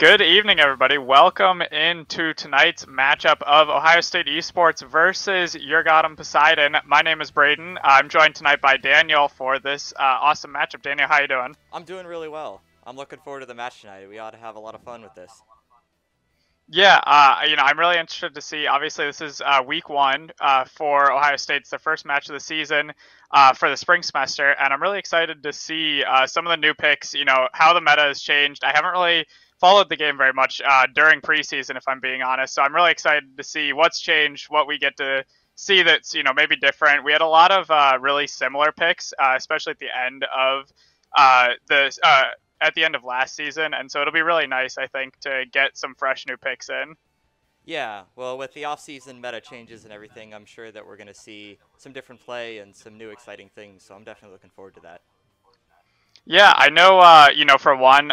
Good evening, everybody. Welcome into tonight's matchup of Ohio State Esports versus Urgottem Poseidon. My name is Braden. I'm joined tonight by Daniel for this awesome matchup. Daniel, how you doing? I'm doing really well. I'm looking forward to the match tonight. We ought to have a lot of fun with this. Yeah, I'm really interested to see. Obviously, this is week one for Ohio State. It's their first match of the season for the spring semester, and I'm really excited to see some of the new picks. You know, how the meta has changed. I haven't really followed the game very much during preseason, if I'm being honest. So I'm really excited to see what's changed, what we get to see that's maybe different. We had a lot of really similar picks, especially at the end of the at the end of last season, and so it'll be really nice, I think, to get some fresh new picks in. Yeah, well, with the off-season meta changes and everything, I'm sure that we're going to see some different play and some new exciting things, so I'm definitely looking forward to that. Yeah, I know, for one,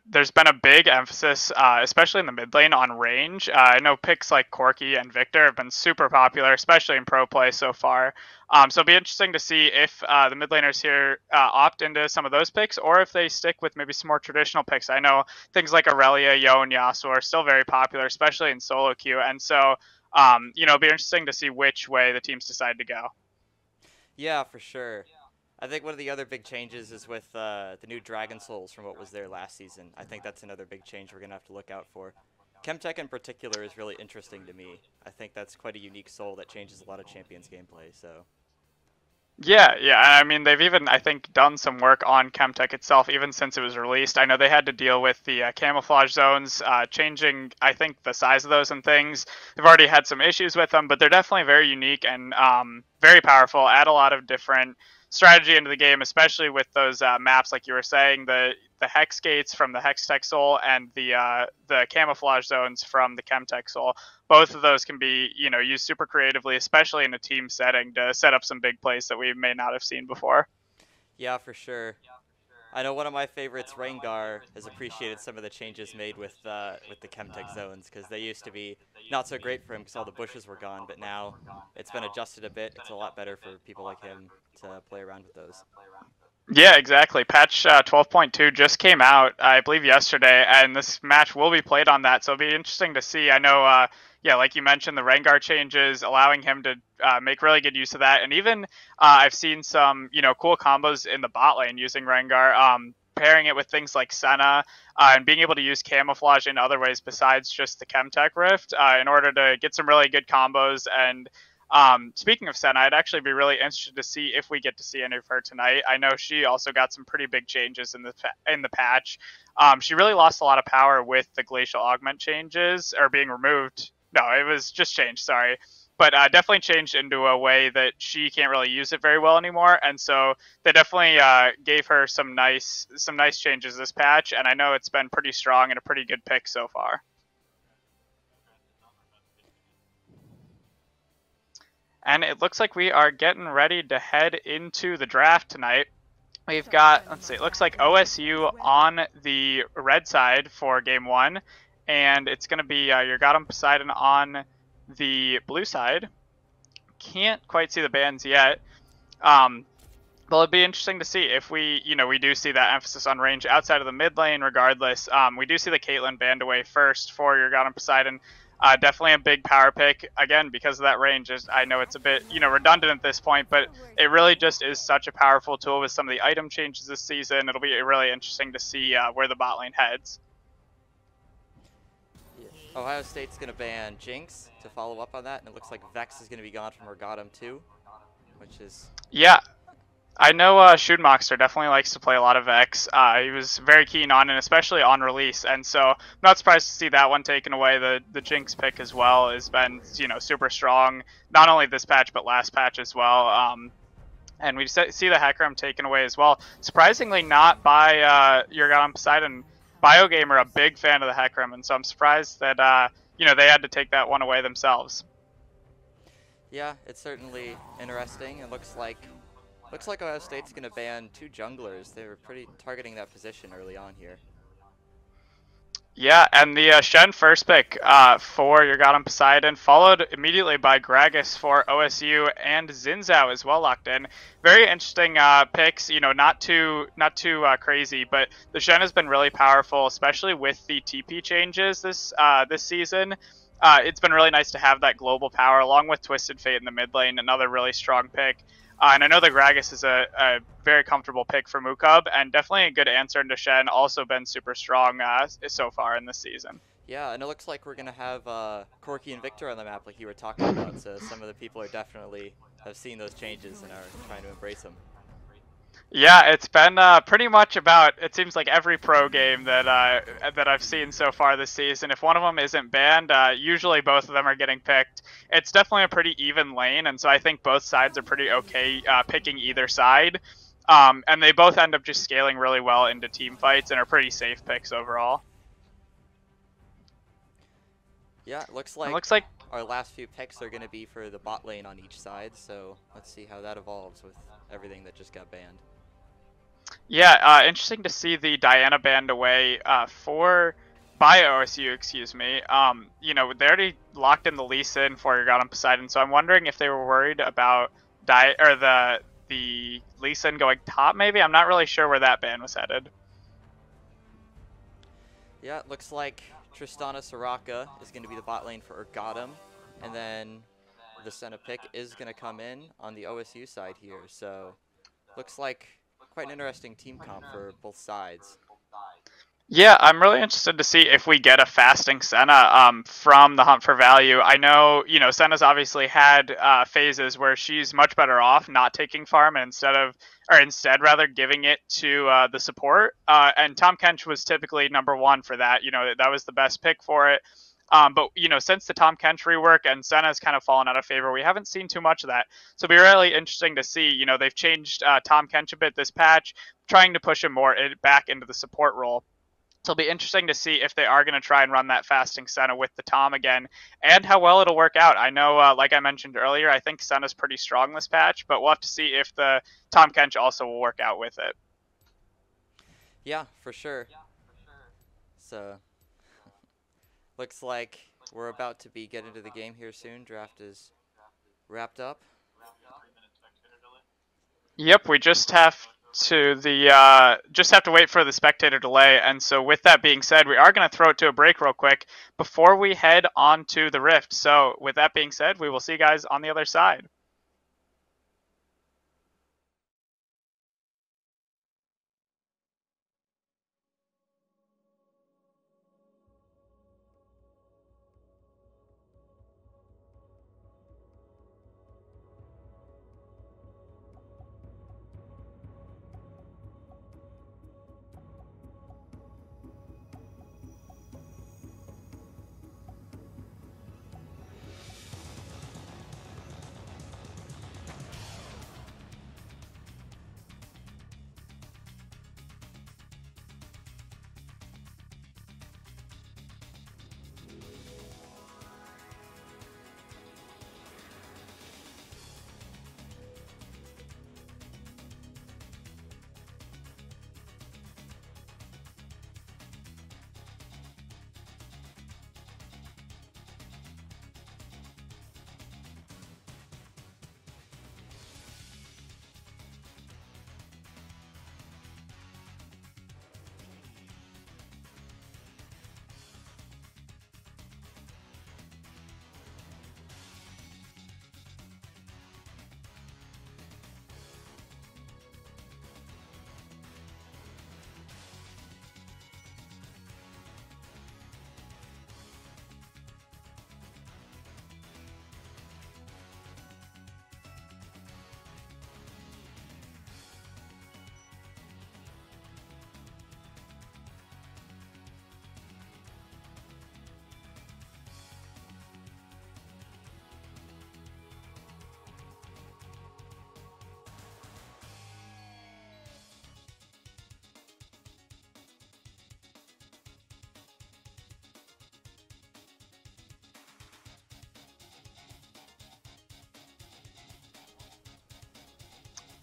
there's been a big emphasis, especially in the mid lane, on range. I know picks like Corki and Victor have been super popular, especially in pro play so far. So it'll be interesting to see if the mid laners here opt into some of those picks, or if they stick with maybe some more traditional picks. I know things like Aurelia, Yo, and Yasuo are still very popular, especially in solo queue. And so, it'll be interesting to see which way the teams decide to go. Yeah, for sure. I think one of the other big changes is with the new Dragon Souls from what was there last season. I think that's another big change we're going to have to look out for. Chemtech in particular is really interesting to me. I think that's quite a unique soul that changes a lot of Champions gameplay, so... Yeah. I mean, they've even, I think, done some work on Chemtech itself, even since it was released. I know they had to deal with the camouflage zones, changing, I think, the size of those and things. They've already had some issues with them, but they're definitely very unique and very powerful, add a lot of different strategy into the game, especially with those maps, like you were saying, the hex gates from the Hextech Soul and the camouflage zones from the Chemtech Soul. Both of those can be used super creatively, especially in a team setting, to set up some big plays that we may not have seen before. Yeah, for sure. I know one of my favorites, Rengar, has appreciated some of the changes made with the Chemtech zones, because they used to be not so great for him because all the bushes were gone, but now it's been adjusted a bit. It's a lot better for people like him to play around with those. Yeah, exactly. Patch 12.2 just came out, I believe, yesterday, and this match will be played on that, so it'll be interesting to see. I know, like you mentioned, the Rengar changes, allowing him to make really good use of that, and even I've seen some, cool combos in the bot lane using Rengar, pairing it with things like Senna, and being able to use camouflage in other ways besides just the Chemtech Rift in order to get some really good combos. And speaking of Senna, I'd actually be really interested to see if we get to see any of her tonight. I know she also got some pretty big changes in the patch. She really lost a lot of power with the glacial augment changes, or being removed. No, it was just changed. Sorry. But definitely changed into a way that she can't really use it very well anymore, and so they definitely gave her some nice changes this patch, and I know it's been pretty strong and a pretty good pick so far. And it looks like we are getting ready to head into the draft tonight. We've got, let's see, it looks like OSU on the red side for game one, and it's going to be Urgottem Poseidon on the blue side. Can't quite see the bands yet. But it'll be interesting to see if we do see that emphasis on range outside of the mid lane regardless. We do see the Caitlyn band away first for Urgottem Poseidon. Definitely a big power pick, again, because of that range. I know it's a bit, redundant at this point, but it really just is such a powerful tool with some of the item changes this season. It'll be really interesting to see where the bot lane heads. Ohio State's going to ban Jinx to follow up on that, and it looks like Vex is going to be gone from Urgottem too, which is... Yeah. I know Schoonmaxter definitely likes to play a lot of Vex. He was very keen on it, especially on release, and so I'm not surprised to see that one taken away. The Jinx pick as well has been, super strong, not only this patch, but last patch as well. And we see the Hecarim taken away as well. Surprisingly not by Urgottem Poseidon. BioGamer, a big fan of the Hecarim, and so I'm surprised that, they had to take that one away themselves. Yeah, it's certainly interesting. It looks like Ohio State's going to ban two junglers. They were pretty targeting that position early on here. Yeah, and the Shen first pick for Urgottem Poseidon, followed immediately by Gragas for OSU and Zinzao as well locked in. Very interesting picks. You know, not too crazy, but the Shen has been really powerful, especially with the TP changes this season. It's been really nice to have that global power along with Twisted Fate in the mid lane. Another really strong pick. And I know the Gragas is a very comfortable pick for Mukub, and definitely a good answer into Shen. Also been super strong so far in this season. Yeah, and it looks like we're gonna have Corky and Victor on the map, like you were talking about. So some of the people are definitely have seen those changes and are trying to embrace them. Yeah, it's been pretty much about. It seems like every pro game that I've seen so far this season. If one of them isn't banned, usually both of them are getting picked. It's definitely a pretty even lane, and so I think both sides are pretty okay picking either side. And they both end up just scaling really well into team fights and are pretty safe picks overall. Yeah, it looks It like looks like our last few picks are gonna be for the bot lane on each side. So let's see how that evolves with everything that just got banned. Yeah, interesting to see the Diana banned away for by OSU, excuse me. You know, they already locked in the Lee Sin for Urgottem Poseidon, so I'm wondering if they were worried about the Lee Sin going top. Maybe I'm not really sure where that ban was headed. Yeah, it looks like Tristana Soraka is gonna be the bot lane for Urgottem, and then the Senna pick is gonna come in on the OSU side here. So looks like quite an interesting team comp for both sides. Yeah, I'm really interested to see if we get a fasting Senna from the Hunt for Value. I know, you know, Senna's obviously had phases where she's much better off not taking farm and instead rather giving it to the support. And Tom Kench was typically number one for that. You know, that was the best pick for it. But you know, since the Tom Kench rework and Senna's kind of fallen out of favor, we haven't seen too much of that. So it'll be really interesting to see. You know, they've changed Tom Kench a bit this patch, trying to push him more back into the support role. So it'll be interesting to see if they are going to try and run that fasting Senna with the Tom again, and how well it'll work out. I know, like I mentioned earlier, I think Senna's pretty strong this patch, but we'll have to see if the Tom Kench also will work out with it. Yeah, for sure. So looks like we're about to be getting into the game here soon. Draft is wrapped up. Yep, we just have to wait for the spectator delay. And so with that being said, we are going to throw it to a break real quick before we head on to the Rift. So with that being said, we will see you guys on the other side.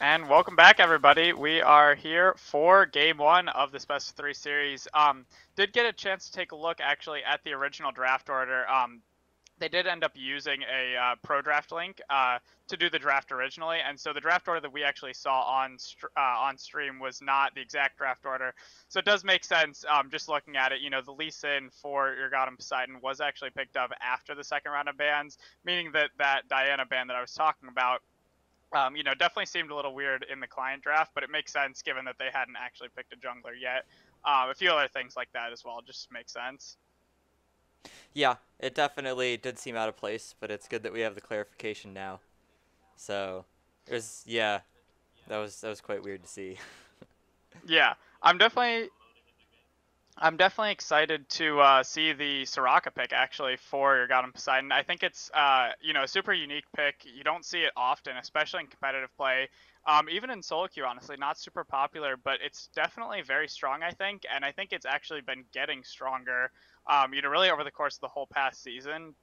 And welcome back, everybody. We are here for Game 1 of this Best of 3 series. did get a chance to take a look actually at the original draft order. They did end up using a pro draft link to do the draft originally, and so the draft order that we actually saw on stream was not the exact draft order. So it does make sense, just looking at it. You know, the Lee Sin for Urgottem Poseidon was actually picked up after the second round of bans, meaning that that Diana ban that I was talking about, you know, definitely seemed a little weird in the client draft, but it makes sense given that they hadn't actually picked a jungler yet. A few other things like that as well just make sense. Yeah, it definitely did seem out of place, but it's good that we have the clarification now. So, there's yeah, that was quite weird to see. Yeah, I'm definitely I'm definitely excited to see the Soraka pick actually for your Urgottem Poseidon. I think it's you know, a super unique pick. You don't see it often, especially in competitive play. Even in solo queue, honestly, not super popular, but it's definitely very strong, I think, and I think it's actually been getting stronger. You know, really over the course of the whole past season,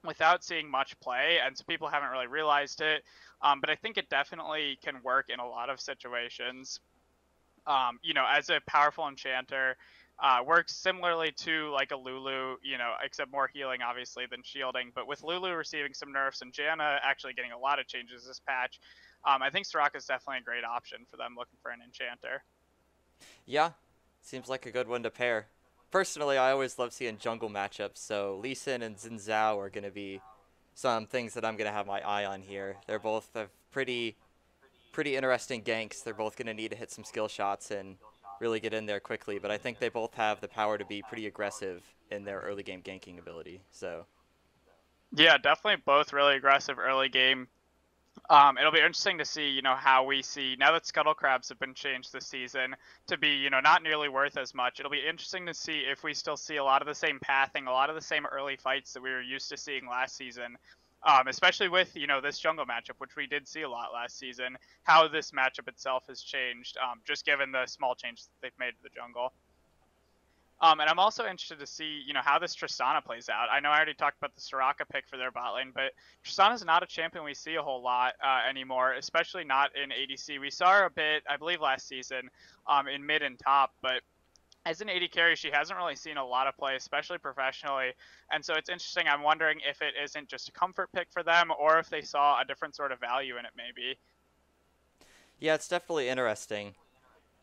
without seeing much play, and so people haven't really realized it. But I think it definitely can work in a lot of situations. You know, as a powerful enchanter, works similarly to like a Lulu, you know, except more healing obviously than shielding. But with Lulu receiving some nerfs and Janna actually getting a lot of changes this patch, I think Soraka is definitely a great option for them looking for an enchanter. Yeah, seems like a good one to pair. Personally, I always love seeing jungle matchups, so Lee Sin and Xin Zhao are going to be some things that I'm going to have my eye on here. They're both have pretty interesting ganks. They're both going to need to hit some skill shots and really get in there quickly, but I think they both have the power to be pretty aggressive in their early game ganking ability. So, Yeah, definitely both really aggressive early game. It'll be interesting to see, you know, how we see now that scuttle crabs have been changed this season to be, you know, not nearly worth as much. It'll be interesting to see if we still see a lot of the same pathing, a lot of the same early fights that we were used to seeing last season. Especially with, you know, this jungle matchup, which we did see a lot last season, how this matchup itself has changed, just given the small changes that they've made to the jungle. And I'm also interested to see, you know, how this Tristana plays out. I know I already talked about the Soraka pick for their bot lane, but Tristana's not a champion we see a whole lot anymore, especially not in ADC. We saw her a bit, I believe, last season in mid and top, but as an AD carry, she hasn't really seen a lot of play, especially professionally. And so it's interesting. I'm wondering if it isn't just a comfort pick for them or if they saw a different sort of value in it, maybe. yeah, it's definitely interesting.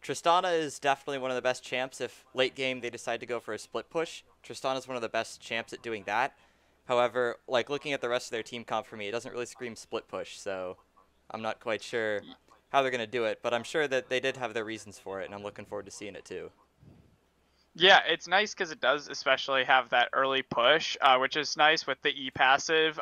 Tristana is definitely one of the best champs if late game they decide to go for a split push. Tristana is one of the best champs at doing that. However, like looking at the rest of their team comp for me, it doesn't really scream split push, so I'm not quite sure how they're going to do it, but I'm sure that they did have their reasons for it, and I'm looking forward to seeing it too. Yeah, it's nice because it does especially have that early push, which is nice with the E passive.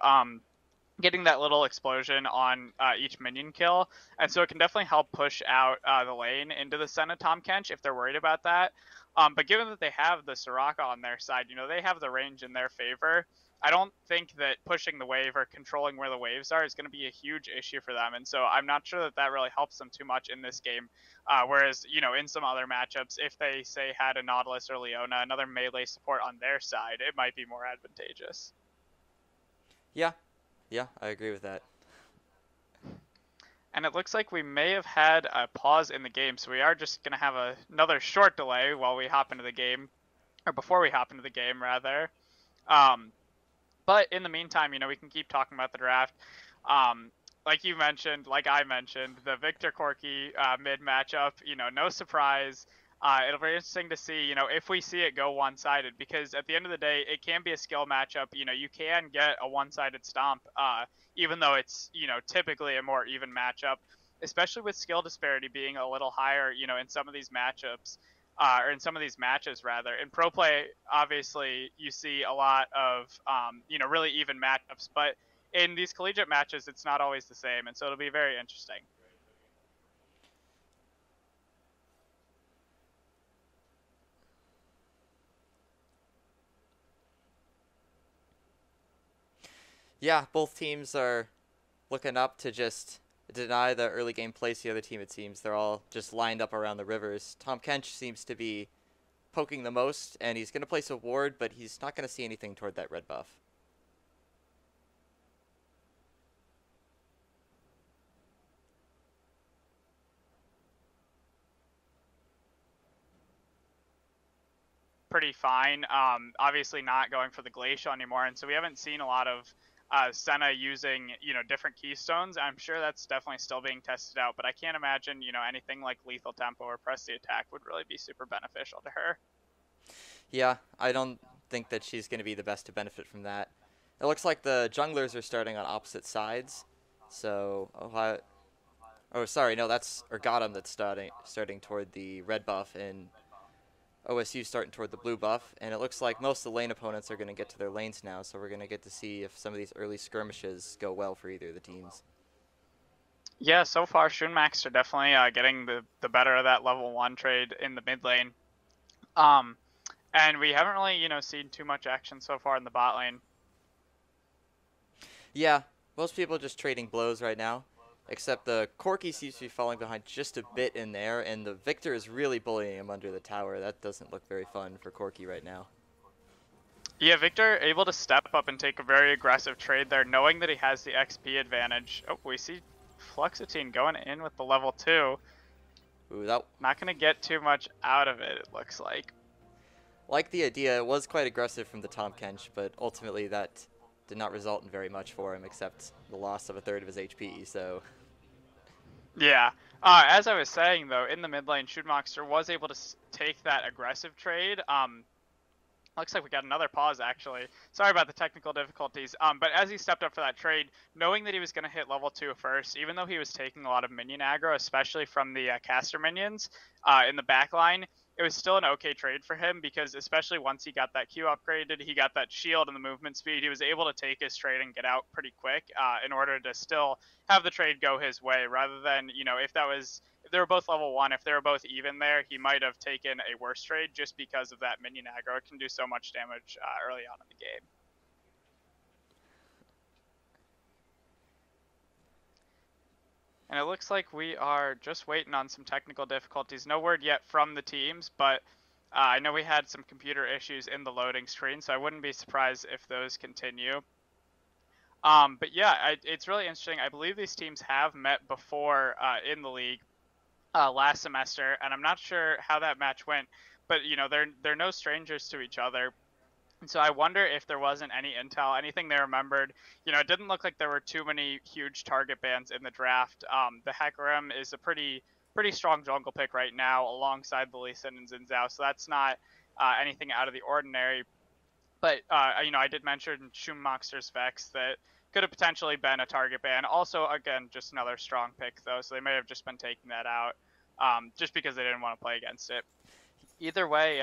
Getting that little explosion on each minion kill, and so it can definitely help push out the lane into the Senna Tahm Kench if they're worried about that. But given that they have the Soraka on their side, you know, they have the range in their favor. I don't think that pushing the wave or controlling where the waves are is going to be a huge issue for them, and so I'm not sure that that really helps them too much in this game. Whereas, you know, in some other matchups, if they say had a Nautilus or Leona, another melee support on their side, it might be more advantageous. Yeah, yeah, I agree with that. And it looks like we may have had a pause in the game, so we are just going to have another short delay while we hop into the game, or before we hop into the game, rather. Um, but in the meantime, you know, we can keep talking about the draft. Like you mentioned, like I mentioned, the Victor Corky mid matchup, you know, no surprise. It'll be interesting to see, you know, if we see it go one-sided, because at the end of the day, it can be a skill matchup. You know, you can get a one-sided stomp, even though it's, you know, typically a more even matchup, especially with skill disparity being a little higher, you know, in some of these matchups, or in some of these matches rather. In pro play, obviously, you see a lot of, you know, really even matchups, but in these collegiate matches, it's not always the same, and so it'll be very interesting. Yeah, both teams are looking up to just deny the early game place the other team, it seems. They're all just lined up around the rivers. Tahm Kench seems to be poking the most, and he's going to place a ward, but he's not going to see anything toward that red buff. pretty fine. Obviously not going for the Glacial anymore, and so we haven't seen a lot of Senna using, different keystones. I'm sure that's definitely still being tested out, but I can't imagine, anything like lethal tempo or press the attack would really be super beneficial to her. Yeah, I don't think that she's going to be the best to benefit from that. It looks like the junglers are starting on opposite sides. So, oh, sorry, no, that's Urgottem that's starting toward the red buff, and OSU starting toward the blue buff. And it looks like most of the lane opponents are going to get to their lanes now, so we're going to get to see if some of these early skirmishes go well for either of the teams. Yeah, so far Shunmax are definitely getting the better of that level 1 trade in the mid lane. Um, and we haven't really, seen too much action so far in the bot lane. Yeah, most people just trading blows right now, except the Corki seems to be falling behind just a bit in there, and the Victor is really bullying him under the tower. That doesn't look very fun for Corki right now. Yeah, Victor able to step up and take a very aggressive trade there, knowing that he has the XP advantage. Oh, we see Fluxatine going in with the level 2. Ooh, that not going to get too much out of it, it looks like. Like the idea, it was quite aggressive from the Tahm Kench, but ultimately that did not result in very much for him except the loss of a third of his HP, so... Yeah. As I was saying, though, in the mid lane, Shootmoxer was able to take that aggressive trade. Looks like we got another pause, actually. Sorry about the technical difficulties. But as he stepped up for that trade, knowing that he was going to hit level 2 first, even though he was taking a lot of minion aggro, especially from the caster minions in the back line, it was still an okay trade for him because especially once he got that Q upgraded, he got that shield and the movement speed, he was able to take his trade and get out pretty quick in order to still have the trade go his way rather than, if they were both level 1, if they were both even there, he might have taken a worse trade just because of that minion aggro. It can do so much damage early on in the game. And it looks like we are just waiting on some technical difficulties. No word yet from the teams, but I know we had some computer issues in the loading screen, so I wouldn't be surprised if those continue. But yeah, it's really interesting. I believe these teams have met before in the league last semester, and I'm not sure how that match went, but they're no strangers to each other. And so I wonder if there wasn't any intel, anything they remembered. It didn't look like there were too many huge target bans in the draft. The Hecarim is a pretty strong jungle pick right now, alongside the Lee Sin and Xin Zhao, so that's not anything out of the ordinary. But I did mention Schumacher's Vex that could have potentially been a target ban. Also, again, just another strong pick though, so they may have just been taking that out just because they didn't want to play against it. Either way,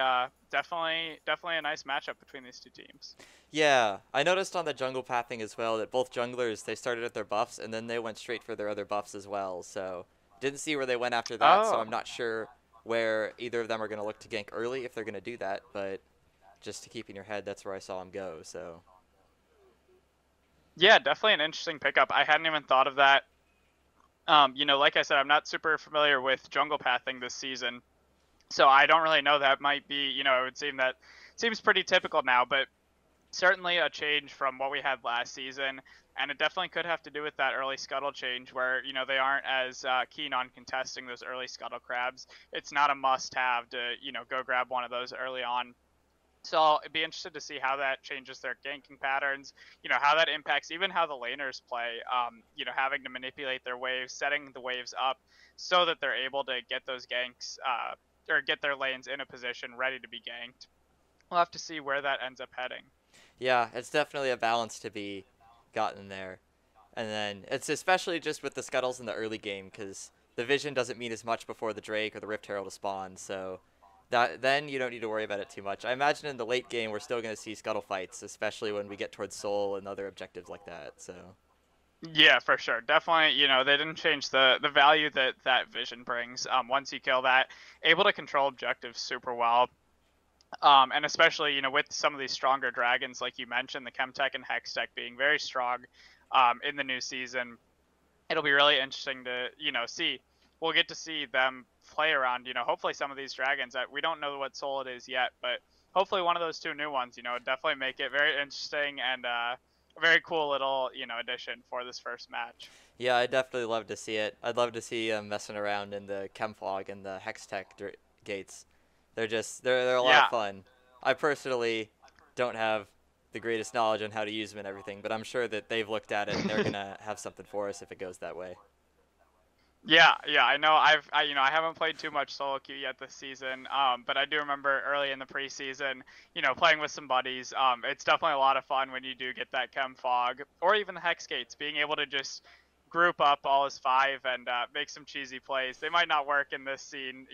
definitely a nice matchup between these two teams. Yeah, I noticed on the jungle pathing as well that both junglers, they started at their buffs and then they went straight for their other buffs as well. So didn't see where they went after that, so I'm not sure where either of them are going to look to gank early if they're going to do that, but just to keep in your head, that's where I saw him go. So yeah, definitely an interesting pickup. I hadn't even thought of that. Like I said, I'm not super familiar with jungle pathing this season. So I don't really know. That might be, it would seems pretty typical now, but certainly a change from what we had last season. And it definitely could have to do with that early scuttle change where, they aren't as keen on contesting those early scuttle crabs. It's not a must have to, go grab one of those early on. So I'll be interested to see how that changes their ganking patterns, how that impacts even how the laners play, having to manipulate their waves, setting the waves up so that they're able to get those ganks, or get their lanes in a position ready to be ganked. We'll have to see where that ends up heading. yeah, it's definitely a balance to be gotten there. And then it's especially just with the scuttles in the early game because the vision doesn't mean as much before the Drake or the Rift Herald spawn, so then you don't need to worry about it too much. I imagine in the late game we're still going to see scuttle fights, especially when we get towards Soul and other objectives like that. So yeah, for sure. Definitely, they didn't change the value that vision brings. Once you kill that, able to control objectives super well. And especially, with some of these stronger dragons, like you mentioned, the Chemtech and Hextech being very strong in the new season, it'll be really interesting to, see. We'll get to see them play around, hopefully some of these dragons that we don't know what soul it is yet, but hopefully one of those two new ones, definitely make it very interesting and a very cool little, addition for this first match. yeah, I'd definitely love to see it. I'd love to see them messing around in the Chemfog and the Hextech gates. They're a lot of fun. I personally don't have the greatest knowledge on how to use them and everything, but I'm sure that they've looked at it and they're gonna have something for us if it goes that way. Yeah, yeah, I know. I haven't played too much solo queue yet this season. But I do remember early in the preseason, playing with some buddies. It's definitely a lot of fun when you do get that chem fog or even the hex gates. Being able to just group up all as five and make some cheesy plays. They might not work in this scene,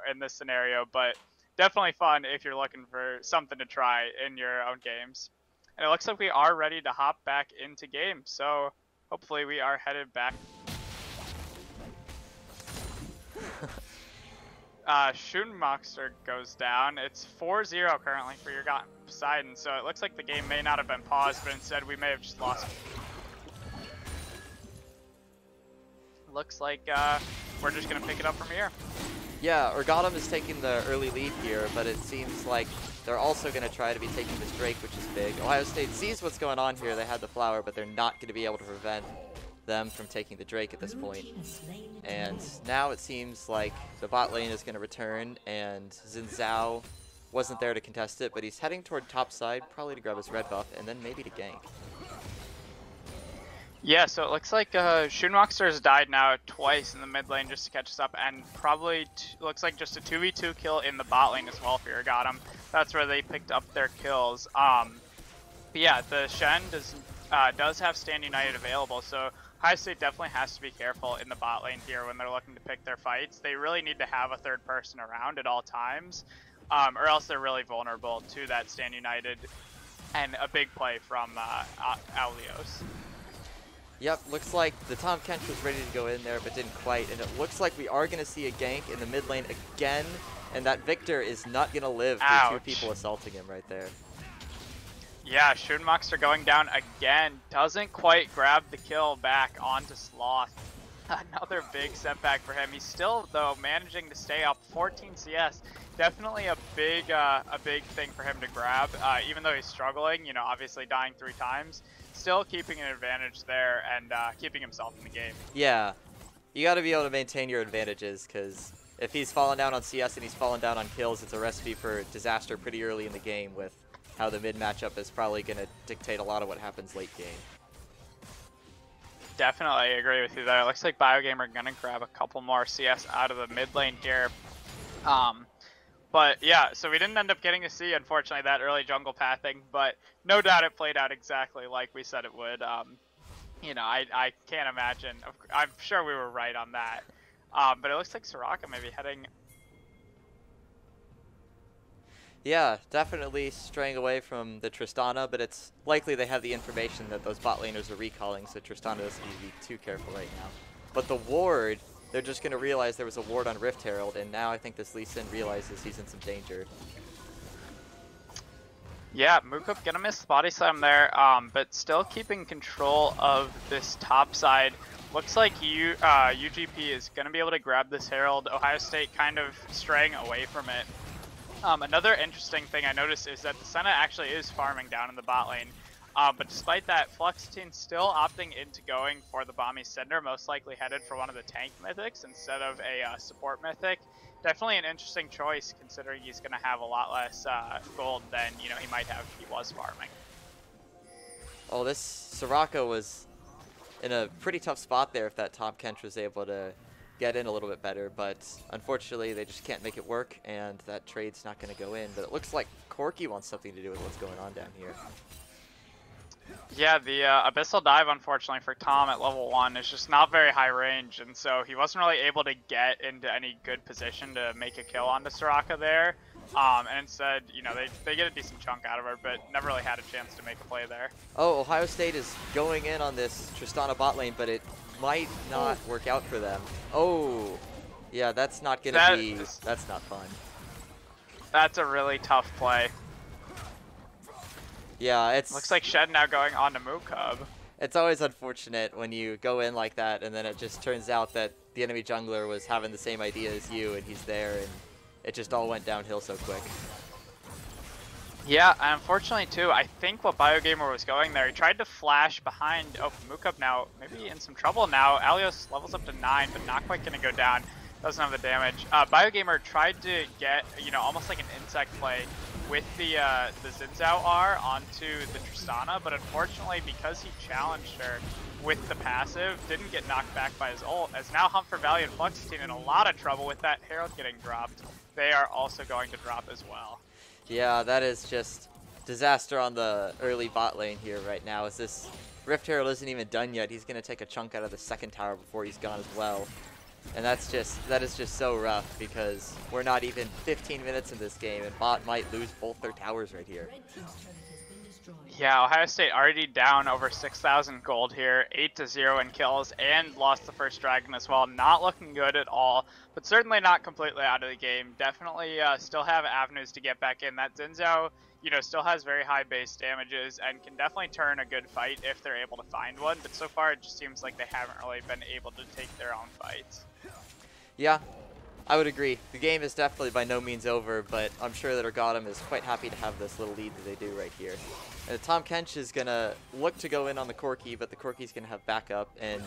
in this scenario, but definitely fun if you're looking for something to try in your own games. And it looks like we are ready to hop back into game. So hopefully we are headed back. Schoonmaxer goes down. It's 4-0 currently for Urgottem Poseidon, so it looks like the game may not have been paused, but instead we may have just lost. Looks like we're just going to pick it up from here. Yeah, Urgottem is taking the early lead here, but it seems like they're also going to try to be taking this Drake, which is big. Ohio State sees what's going on here. They had the flower, but they're not going to be able to prevent them from taking the Drake at this point. And now it seems like the bot lane is going to return, and Xin Zhao wasn't there to contest it, but he's heading toward top side, probably to grab his red buff, and then maybe to gank. Yeah, so it looks like Schoonmaxer has died now twice in the mid lane just to catch us up, and probably looks like just a 2v2 kill in the bot lane as well for Urgottem. That's where they picked up their kills. But yeah, the Shen does have Stand United available, so Ohio State definitely has to be careful in the bot lane here when they're looking to pick their fights. They really need to have a third person around at all times, or else they're really vulnerable to that Stand United and a big play from Alios. Yep, looks like the Tahm Kench was ready to go in there, but didn't quite, and it looks like we are going to see a gank in the mid lane again, and that Victor is not going to live through two people assaulting him right there. Yeah, Schoonmaxer going down again. Doesn't quite grab the kill back onto Sloth. Another big setback for him. He's still, though, managing to stay up 14 CS. Definitely a big thing for him to grab, even though he's struggling, obviously dying 3 times. Still keeping an advantage there and keeping himself in the game. Yeah, you got to be able to maintain your advantages, because if he's falling down on CS and he's falling down on kills, it's a recipe for disaster pretty early in the game with how the mid matchup is probably going to dictate a lot of what happens late game. Definitely agree with you there. It looks like Biogamer going to grab a couple more CS out of the mid lane here. But yeah, so we didn't end up getting to see, unfortunately, that early jungle pathing, but no doubt it played out exactly like we said it would. I can't imagine. I'm sure we were right on that. But it looks like Soraka may be heading. Yeah, definitely straying away from the Tristana, but it's likely they have the information that those bot laners are recalling, so Tristana doesn't need to be too careful right now. But the ward, they're just going to realize there was a ward on Rift Herald, and now I think this Lee Sin realizes he's in some danger. Yeah, Mookup gonna miss the body slam there, but still keeping control of this top side. Looks like UGP is gonna be able to grab this Herald. Ohio State kind of straying away from it. Another interesting thing I noticed is that the Senna actually is farming down in the bot lane. But despite that, Fluxtine still opting into going for the Bomby Cinder, most likely headed for one of the tank mythics instead of a support mythic. Definitely an interesting choice, considering he's going to have a lot less gold than he might have if he was farming. Oh, this Soraka was in a pretty tough spot there if that top Kench was able to get in a little bit better, but unfortunately they just can't make it work, and that trade's not going to go in. But it looks like Corki wants something to do with what's going on down here. Yeah, the Abyssal Dive, unfortunately, for Tom at level 1 is just not very high range, and so he wasn't really able to get into any good position to make a kill onto Soraka there. And instead, they get a decent chunk out of her, but never really had a chance to make a play there. Oh, Ohio State is going in on this Tristana bot lane, but it might not work out for them. Oh, yeah, that's not going to be, that's not fun. That's a really tough play. Yeah, looks like Shed now going on to Mookub. It's always unfortunate when you go in like that and then it just turns out that the enemy jungler was having the same idea as you and he's there and it just all went downhill so quick. Yeah, and unfortunately too, I think what Biogamer was going there, he tried to flash behind. Oh, Mookub now maybe in some trouble now. Alios levels up to 9, but not quite going to go down. Doesn't have the damage. Biogamer tried to get, almost like an insect play with the Xin Zhao R onto the Tristana, but unfortunately, because he challenged her with the passive, didn't get knocked back by his ult, as now Hump for Value and Flux team in a lot of trouble with that Herald getting dropped. They are also going to drop as well. Yeah, that is just disaster on the early bot lane here right now, as this Rift Herald isn't even done yet. He's going to take a chunk out of the second tower before he's gone as well. And that is just so rough, because we're not even 15 minutes in this game, and bot might lose both their towers right here. Yeah, Ohio State already down over 6,000 gold here, 8-0 in kills, and lost the first dragon as well. Not looking good at all, but certainly not completely out of the game. Definitely still have avenues to get back in. That Xin Zhao, you know, still has very high base damages and can definitely turn a good fight if they're able to find one, but so far it just seems like they haven't really been able to take their own fights. Yeah, I would agree. The game is definitely by no means over, but I'm sure that Urgottem is quite happy to have this little lead that they do right here. And Tom Kench is going to look to go in on the Corki, but the Corki's going to have backup, and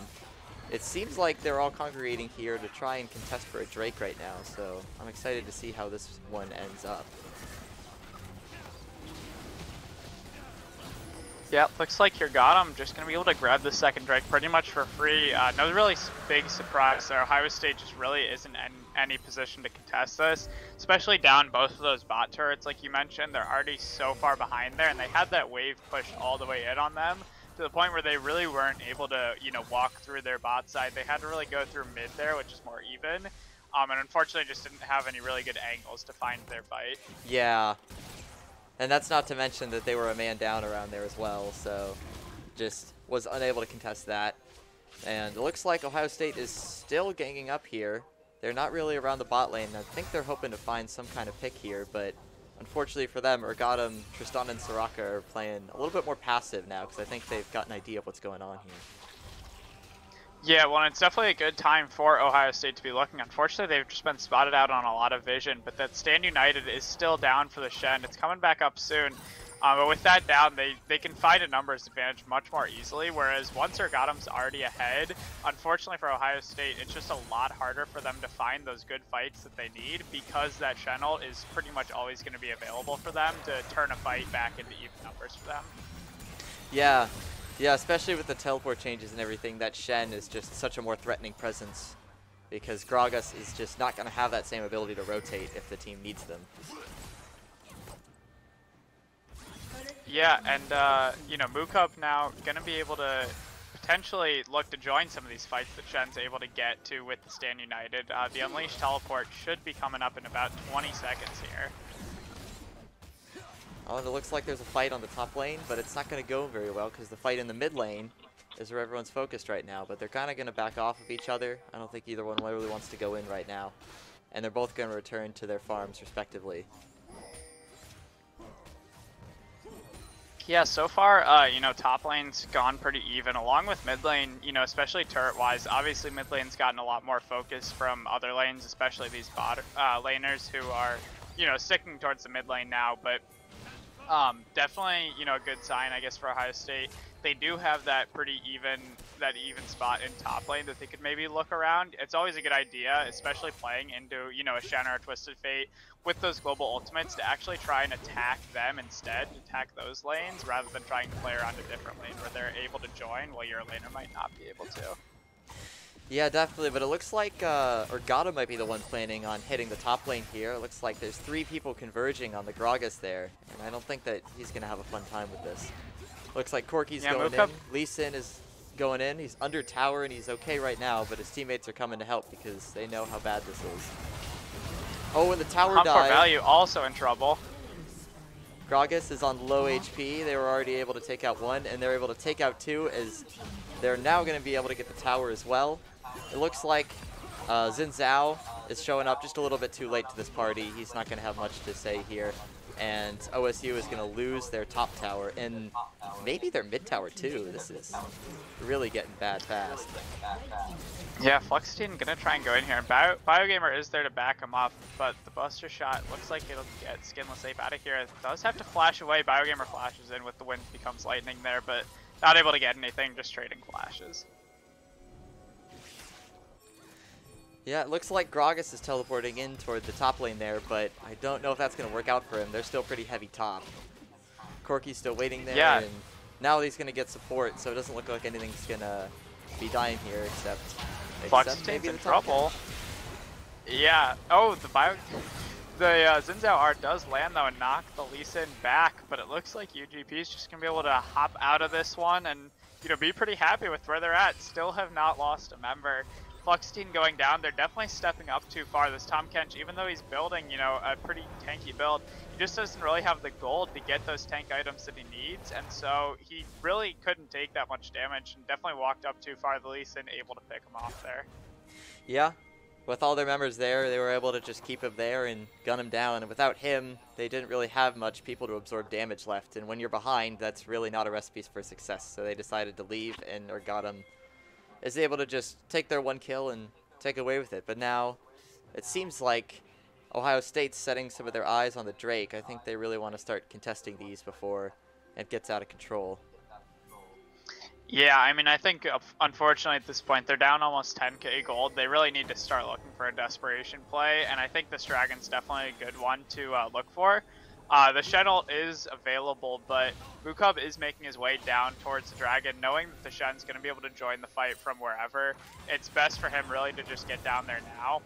it seems like they're all congregating here to try and contest for a Drake right now, so I'm excited to see how this one ends up. Yeah, looks like Urgottem just going to be able to grab the second Drake pretty much for free. No really big surprise there. Ohio State just really isn't in any position to contest this, especially down both of those bot turrets like you mentioned. They're already so far behind there, and they had that wave pushed all the way in on them to the point where they really weren't able to, you know, walk through their bot side. They had to really go through mid there, which is more even, and unfortunately just didn't have any really good angles to find their fight. Yeah. And that's not to mention that they were a man down around there as well, so just was unable to contest that. And it looks like Ohio State is still ganging up here. They're not really around the bot lane. I think they're hoping to find some kind of pick here, but unfortunately for them, Urgottem, Tristan, and Soraka are playing a little bit more passive now, because I think they've got an idea of what's going on here. Yeah, well, it's definitely a good time for Ohio State to be looking. Unfortunately, they've just been spotted out on a lot of vision, but that Stand United is still down for the Shen. It's coming back up soon. But with that down, they can find a numbers advantage much more easily, whereas once Urgottem's already ahead, unfortunately for Ohio State, it's just a lot harder for them to find those good fights that they need, because that Shen ult is pretty much always going to be available for them to turn a fight back into even numbers for them. Yeah. Yeah, especially with the teleport changes and everything, that Shen is just such a more threatening presence, because Gragas is just not going to have that same ability to rotate if the team needs them. Yeah, and, you know, Mukub now going to be able to potentially look to join some of these fights that Shen's able to get to with the Stand United. The Unleashed teleport should be coming up in about 20 seconds here. Oh, and it looks like there's a fight on the top lane, but it's not going to go very well, because the fight in the mid lane is where everyone's focused right now. But they're kind of going to back off of each other. I don't think either one really wants to go in right now. And they're both going to return to their farms respectively. Yeah, so far, you know, top lane's gone pretty even, along with mid lane, you know, especially turret-wise. Obviously, mid lane's gotten a lot more focus from other lanes, especially these bot laners who are, you know, sticking towards the mid lane now, but definitely, you know, a good sign, I guess, for Ohio State. They do have that pretty even spot in top lane that they could maybe look around. It's always a good idea, especially playing into, you know, a Shen or a Twisted Fate with those global ultimates, to actually try and attack them instead, attack those lanes, rather than trying to play around a different lane where they're able to join while your laner might not be able to. Yeah, definitely, but it looks like Urgottem might be the one planning on hitting the top lane here. It looks like there's 3 people converging on the Gragas there, and I don't think that he's going to have a fun time with this. Looks like Corki's going in, Lee Sin is going in, he's under tower and he's okay right now, but his teammates are coming to help because they know how bad this is. Oh, and the tower died. Hump for Value also in trouble. Gragas is on low HP, they were already able to take out 1, and they're able to take out 2, as they're now going to be able to get the tower as well. It looks like Xin Zhao is showing up just a little bit too late to this party. He's not going to have much to say here. And OSU is going to lose their top tower, and maybe their mid tower too. This is really getting bad fast. Yeah, Fluxtein going to try and go in here. And Biogamer is there to back him up, but the Buster Shot looks like it'll get Skinless Ape out of here. It does have to flash away. Biogamer flashes in with the wind becomes lightning there, but not able to get anything, just trading flashes. Yeah, it looks like Gragas is teleporting in toward the top lane there, but I don't know if that's going to work out for him. They're still pretty heavy top. Corki's still waiting there, Yeah. and now he's going to get support, so it doesn't look like anything's going to be dying here except Fluxtain's in trouble. Yeah. Oh, the Xin Zhao art does land though and knock the Lee Sin back, but it looks like UGP is just gonna be able to hop out of this one and be pretty happy with where they're at. Still have not lost a member. Fluxstein going down, they're definitely stepping up too far. This Tahm Kench, even though he's building, a pretty tanky build, he just doesn't really have the gold to get those tank items that he needs, and so he really couldn't take that much damage and definitely walked up too far. The Lee Sin able to pick him off there. Yeah, with all their members there, they were able to just keep him there and gun him down, and without him, they didn't really have much people to absorb damage left, and when you're behind, that's really not a recipe for success, so they decided to leave, and Urgottem is able to just take their one kill and take away with it. But now it seems like Ohio State's setting some of their eyes on the Drake. I think they really want to start contesting these before it gets out of control. Yeah, I mean, I think unfortunately at this point they're down almost 10k gold. They really need to start looking for a desperation play, and I think this Dragon's definitely a good one to look for. The Shen ult is available, but Mukub is making his way down towards the Dragon, knowing that the Shen's going to be able to join the fight from wherever. It's best for him really to just get down there now,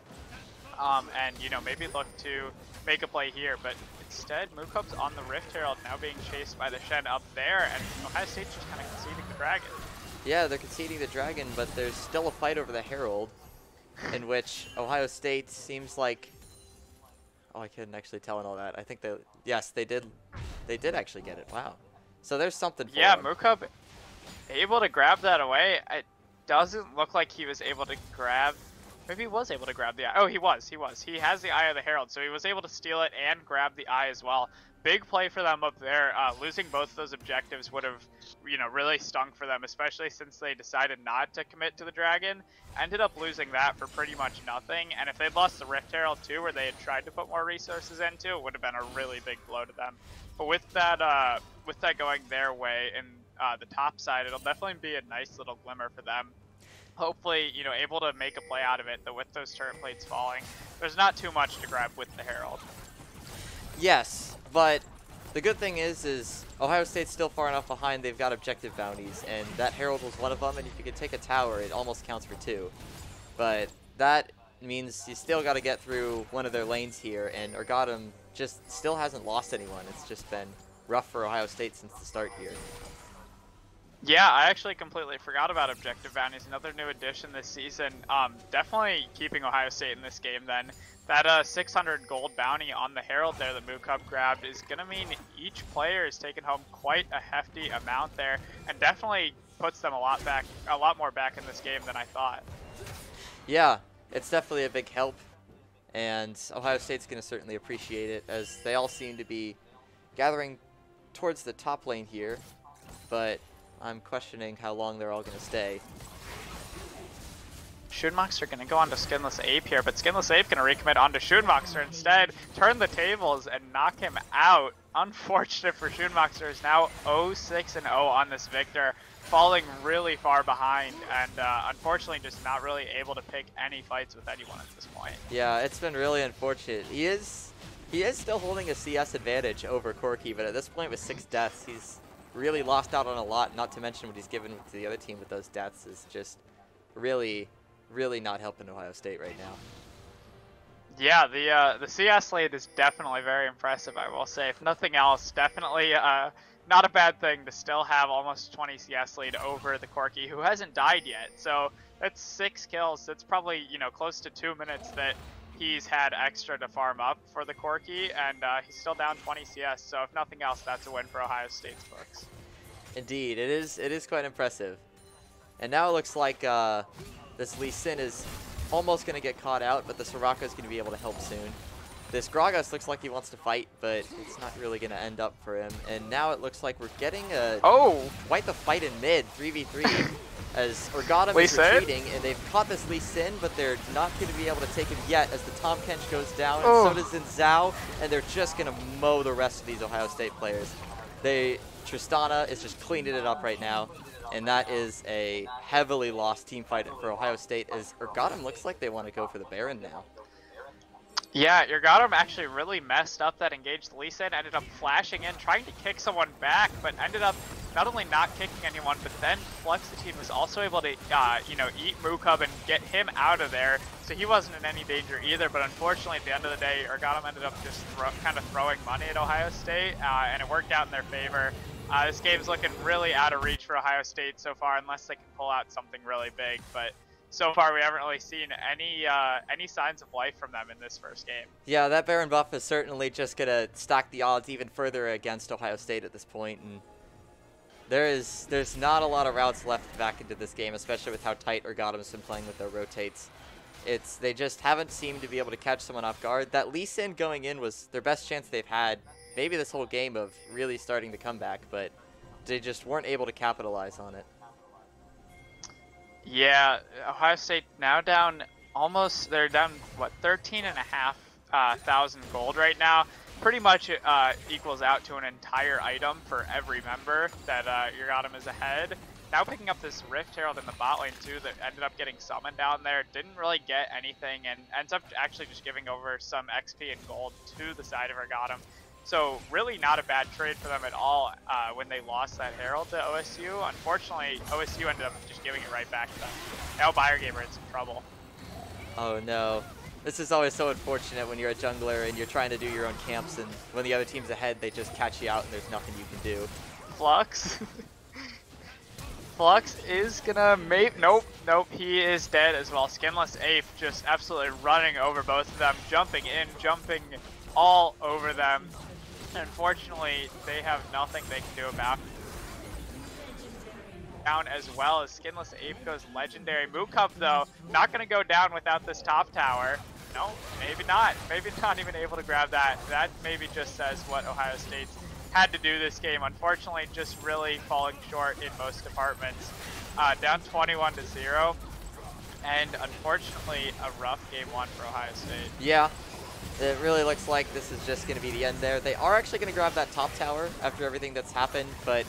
and maybe look to make a play here. But instead, Mukub's on the Rift Herald, now being chased by the Shen up there, and Ohio State's just kind of conceding the Dragon. Yeah, they're conceding the Dragon, but there's still a fight over the Herald, in which Ohio State seems like... Oh, I couldn't actually tell in all that. I think yes, they did actually get it. Wow. So there's something for Yeah, them. Mukub able to grab that away. It doesn't look like he was able to grab... Maybe he was able to grab the eye. Oh, he was. He has the Eye of the Herald, so he was able to steal it and grab the eye as well. Big play for them up there. Losing both those objectives would have, really stung for them, especially since they decided not to commit to the Dragon. Ended up losing that for pretty much nothing, and if they'd lost the Rift Herald too, where they had tried to put more resources into, it would have been a really big blow to them. But with that going their way in the top side, it'll definitely be a nice little glimmer for them. Hopefully, able to make a play out of it, though with those turret plates falling, there's not too much to grab with the Herald. Yes, but the good thing is Ohio State's still far enough behind. They've got objective bounties, and that Herald was one of them, and if you could take a tower, it almost counts for 2. But that means you still got to get through one of their lanes here, and Urgottem just still hasn't lost anyone. It's just been rough for Ohio State since the start here. Yeah, I actually completely forgot about objective bounties. Another new addition this season. Definitely keeping Ohio State in this game then. That 600 gold bounty on the Herald there that Mukub grabbed is going to mean each player is taking home quite a hefty amount there, and definitely puts them a lot more back in this game than I thought. Yeah, it's definitely a big help, and Ohio State's going to certainly appreciate it, as they all seem to be gathering towards the top lane here, but I'm questioning how long they're all going to stay. Schoonmaxer going to go on to Skinless Ape here, but Skinless Ape going to recommit onto Schoonmaxer instead, turn the tables and knock him out. Unfortunate for Schoonmaxer, is now 0-6-0 on this Victor, falling really far behind, and unfortunately just not really able to pick any fights with anyone at this point. Yeah, it's been really unfortunate. He is still holding a CS advantage over Corki, but at this point with 6 deaths, he's really lost out on a lot, not to mention what he's given to the other team with those deaths is just really not helping Ohio State right now. Yeah, the CS lead is definitely very impressive, I will say. If nothing else, definitely not a bad thing to still have almost 20 CS lead over the Corki, who hasn't died yet. So that's 6 kills. That's probably, close to 2 minutes that he's had extra to farm up for the Corki, and he's still down 20 CS. So if nothing else, that's a win for Ohio State's books. Indeed, it is quite impressive. And now it looks like this Lee Sin is almost going to get caught out, but the Soraka is going to be able to help soon. This Gragas looks like he wants to fight, but it's not really going to end up for him. And now it looks like we're getting quite the fight in mid, 3v3, as Urgottem is retreating, and they've caught this Lee Sin, but they're not going to be able to take him yet as the Tahm Kench goes down, and so does Xin Zhao, and they're just going to mow the rest of these Ohio State players. Tristana is just cleaning it up right now, and that is a heavily lost team fight for Ohio State, as Urgottem looks like they want to go for the Baron now. Yeah, Urgottem actually really messed up that engaged Lee Sin, ended up flashing in, trying to kick someone back, but ended up not only not kicking anyone, but then Flux the team was also able to, eat Mookub and get him out of there, so he wasn't in any danger either, but unfortunately at the end of the day, Urgottem ended up just kind of throwing money at Ohio State, and it worked out in their favor. This game's looking really out of reach for Ohio State so far, unless they can pull out something really big, but so far we haven't really seen any signs of life from them in this first game. Yeah, that Baron buff is certainly just going to stack the odds even further against Ohio State at this point, and there's not a lot of routes left back into this game, especially with how tight Urgottem's been playing with their rotates. They just haven't seemed to be able to catch someone off guard. That Lee Sin going in was their best chance they've had, maybe this whole game, of really starting to come back, but they just weren't able to capitalize on it. Yeah, Ohio State now down almost, they're down, what, 13,500 gold right now. Pretty much equals out to an entire item for every member that Urgottem is ahead. Now picking up this Rift Herald in the bot lane too that ended up getting summoned down there. Didn't really get anything and ends up actually just giving over some XP and gold to the side of Urgottem. So really not a bad trade for them at all when they lost that Herald to OSU. Unfortunately, OSU ended up just giving it right back to them. Now BioGamer in some trouble. Oh no. This is always so unfortunate when you're a jungler and you're trying to do your own camps, and when the other team's ahead, they just catch you out and there's nothing you can do. Flux? Flux is gonna nope, he is dead as well. Skinless Ape just absolutely running over both of them, jumping in, jumping all over them. Unfortunately, they have nothing they can do about it. Down as well as Skinless Ape goes legendary. Mookub though, not gonna go down without this top tower. No, maybe not. Maybe not even able to grab that. That maybe just says what Ohio State's had to do this game. Unfortunately, just really falling short in most departments. Down 21-0, and unfortunately, a rough game one for Ohio State. Yeah. It really looks like this is just going to be the end there. They are actually going to grab that top tower after everything that's happened, but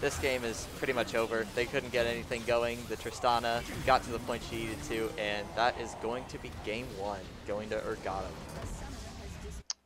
this game is pretty much over. They couldn't get anything going. The Tristana got to the point she needed to, and that is going to be game one, going to Urgottem.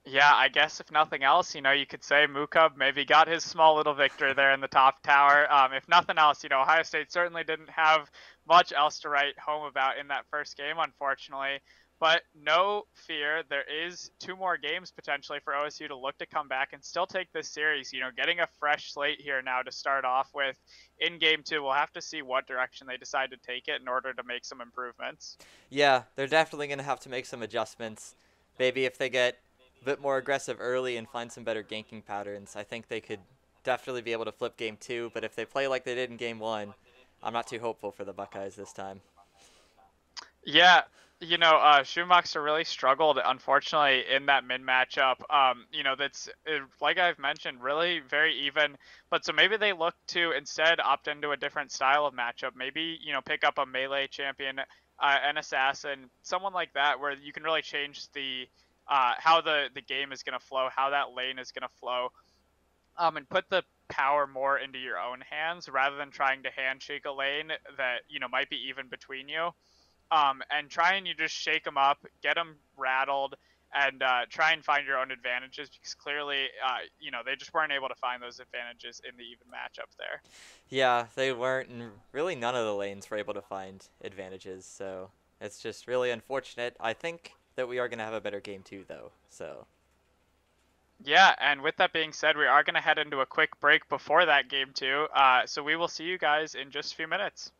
Yeah, I guess if nothing else, you could say Mookub maybe got his small little victory there in the top tower. If nothing else, Ohio State certainly didn't have much else to write home about in that first game, unfortunately. But no fear, there is 2 more games potentially for OSU to look to come back and still take this series. Getting a fresh slate here now to start off with in game 2. We'll have to see what direction they decide to take it in order to make some improvements. Yeah, they're definitely going to have to make some adjustments. Maybe if they get a bit more aggressive early and find some better ganking patterns, I think they could definitely be able to flip game 2. But if they play like they did in game 1, I'm not too hopeful for the Buckeyes this time. Yeah. Schumacher really struggled, unfortunately, in that mid matchup. That's, like I've mentioned, really very even. But so maybe they look to instead opt into a different style of matchup. Maybe, pick up a melee champion, an assassin, someone like that, where you can really change the how the game is going to flow, how that lane is going to flow, and put the power more into your own hands rather than trying to handshake a lane that, might be even between you. And try and you just shake them up, get them rattled, and try and find your own advantages, because clearly, they just weren't able to find those advantages in the even matchup there. Yeah, they weren't, and really none of the lanes were able to find advantages, so it's just really unfortunate. I think that we are going to have a better game 2, though, so... Yeah, and with that being said, we are going to head into a quick break before that game 2, so we will see you guys in just a few minutes.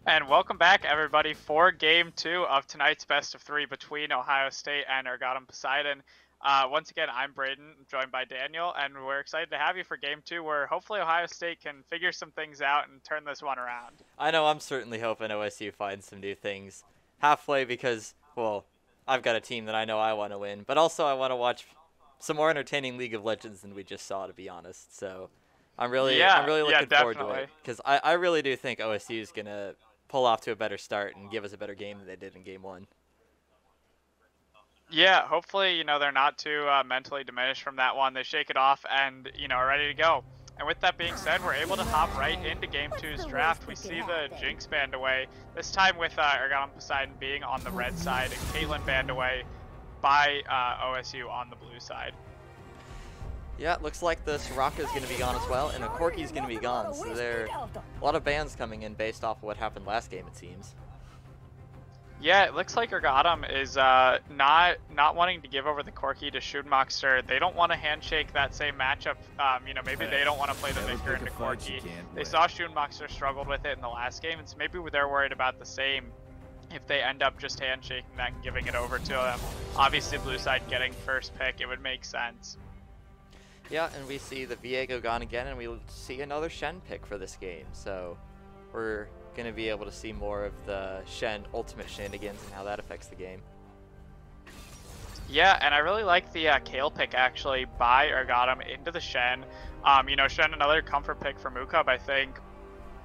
And welcome back, everybody, for Game 2 of tonight's best of 3 between Ohio State and Urgottem Poseidon. Once again, I'm Braden, joined by Daniel, and we're excited to have you for Game 2, where hopefully Ohio State can figure some things out and turn this one around. I know I'm certainly hoping OSU finds some new things. Halfway because, well, I've got a team that I know I want to win, but also I want to watch some more entertaining League of Legends than we just saw, to be honest. So I'm really looking forward to it, because I really do think OSU is going to pull off to a better start and give us a better game than they did in Game 1. Yeah, hopefully, they're not too mentally diminished from that one. They shake it off and, are ready to go. And with that being said, we're able to hop right into Game 2's draft. We see the Jinx banned away, this time with Urgottem Poseidon being on the red side and Caitlyn banned away by OSU on the blue side. Yeah, it looks like the Soraka is going to be gone as well, and the Corki is going to be gone. So there are a lot of bans coming in based off of what happened last game, it seems. Yeah, it looks like Urgottem is not wanting to give over the Corki to Schoonmaxter. They don't want to handshake that same matchup. Maybe they don't want to play the Victor into Corki. They saw Schoonmaxter struggled with it in the last game, and so maybe they're worried about the same if they end up just handshaking that and giving it over to them. Obviously, blue side getting first pick, it would make sense. Yeah, and we see the Viego gone again, and we see another Shen pick for this game. So we're going to be able to see more of the Shen ultimate shenanigans and how that affects the game. Yeah, and I really like the Kale pick, actually, by Urgottem into the Shen. Shen, another comfort pick for Mukub, I think.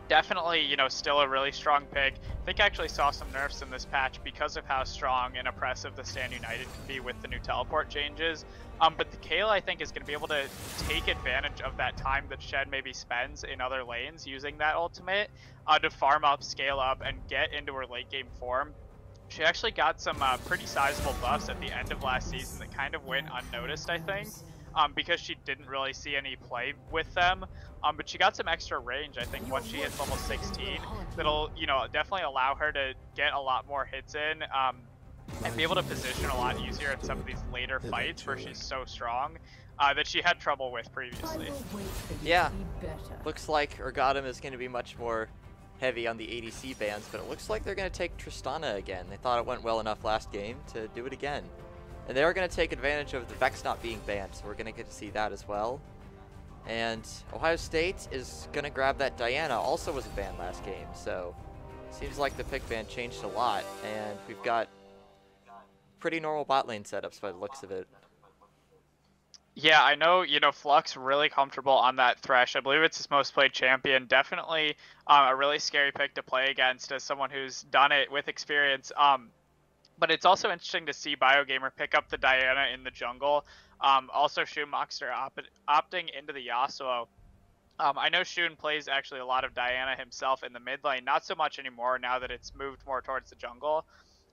Definitely, still a really strong pick. I think I actually saw some nerfs in this patch because of how strong and oppressive the Stand United can be with the new teleport changes. But the Kale, I think, is going to be able to take advantage of that time that Shen maybe spends in other lanes using that ultimate to farm up, scale up, and get into her late game form. She actually got some pretty sizable buffs at the end of last season that kind of went unnoticed, I think. Because she didn't really see any play with them. But she got some extra range, I think, once she hits level 16. That'll, definitely allow her to get a lot more hits in and be able to position a lot easier in some of these later fights where she's so strong that she had trouble with previously. Yeah, looks like Urgottem is going to be much more heavy on the ADC bans, but it looks like they're going to take Tristana again. They thought it went well enough last game to do it again. And they are going to take advantage of the Vex not being banned, so we're going to get to see that as well. And Ohio State is going to grab that Diana, also was banned last game, so seems like the pick ban changed a lot, and we've got pretty normal bot lane setups by the looks of it. Yeah, I know, Flux really comfortable on that Thresh. I believe it's his most played champion. Definitely a really scary pick to play against as someone who's done it with experience. But it's also interesting to see BioGamer pick up the Diana in the jungle. Also, Schoonmaxter opting into the Yasuo. I know Schoon plays actually a lot of Diana himself in the mid lane, not so much anymore now that it's moved more towards the jungle.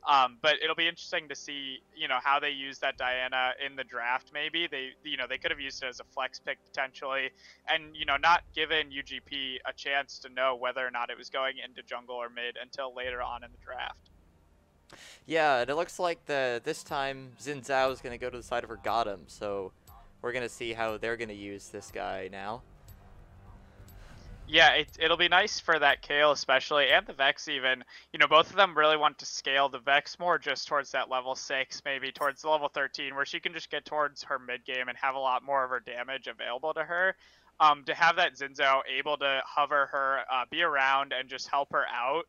But it'll be interesting to see, how they use that Diana in the draft. Maybe they could have used it as a flex pick potentially, and not given UGP a chance to know whether or not it was going into jungle or mid until later on in the draft. Yeah, and it looks like this time Xin Zhao is going to go to the side of Urgottem, so we're going to see how they're going to use this guy now. Yeah, it'll be nice for that Kale especially, and the Vex even. Both of them really want to scale the Vex more just towards that level 6, maybe towards the level 13, where she can just get towards her mid game and have a lot more of her damage available to her. To have that Xin Zhao able to hover her, be around, and just help her out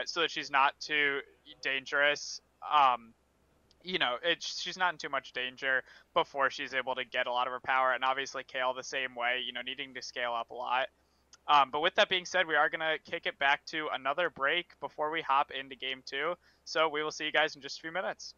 so that she's not too dangerous. She's not in too much danger before she's able to get a lot of her power, and obviously Kale the same way, needing to scale up a lot. But with that being said, we are going to kick it back to another break before we hop into Game 2. So we will see you guys in just a few minutes.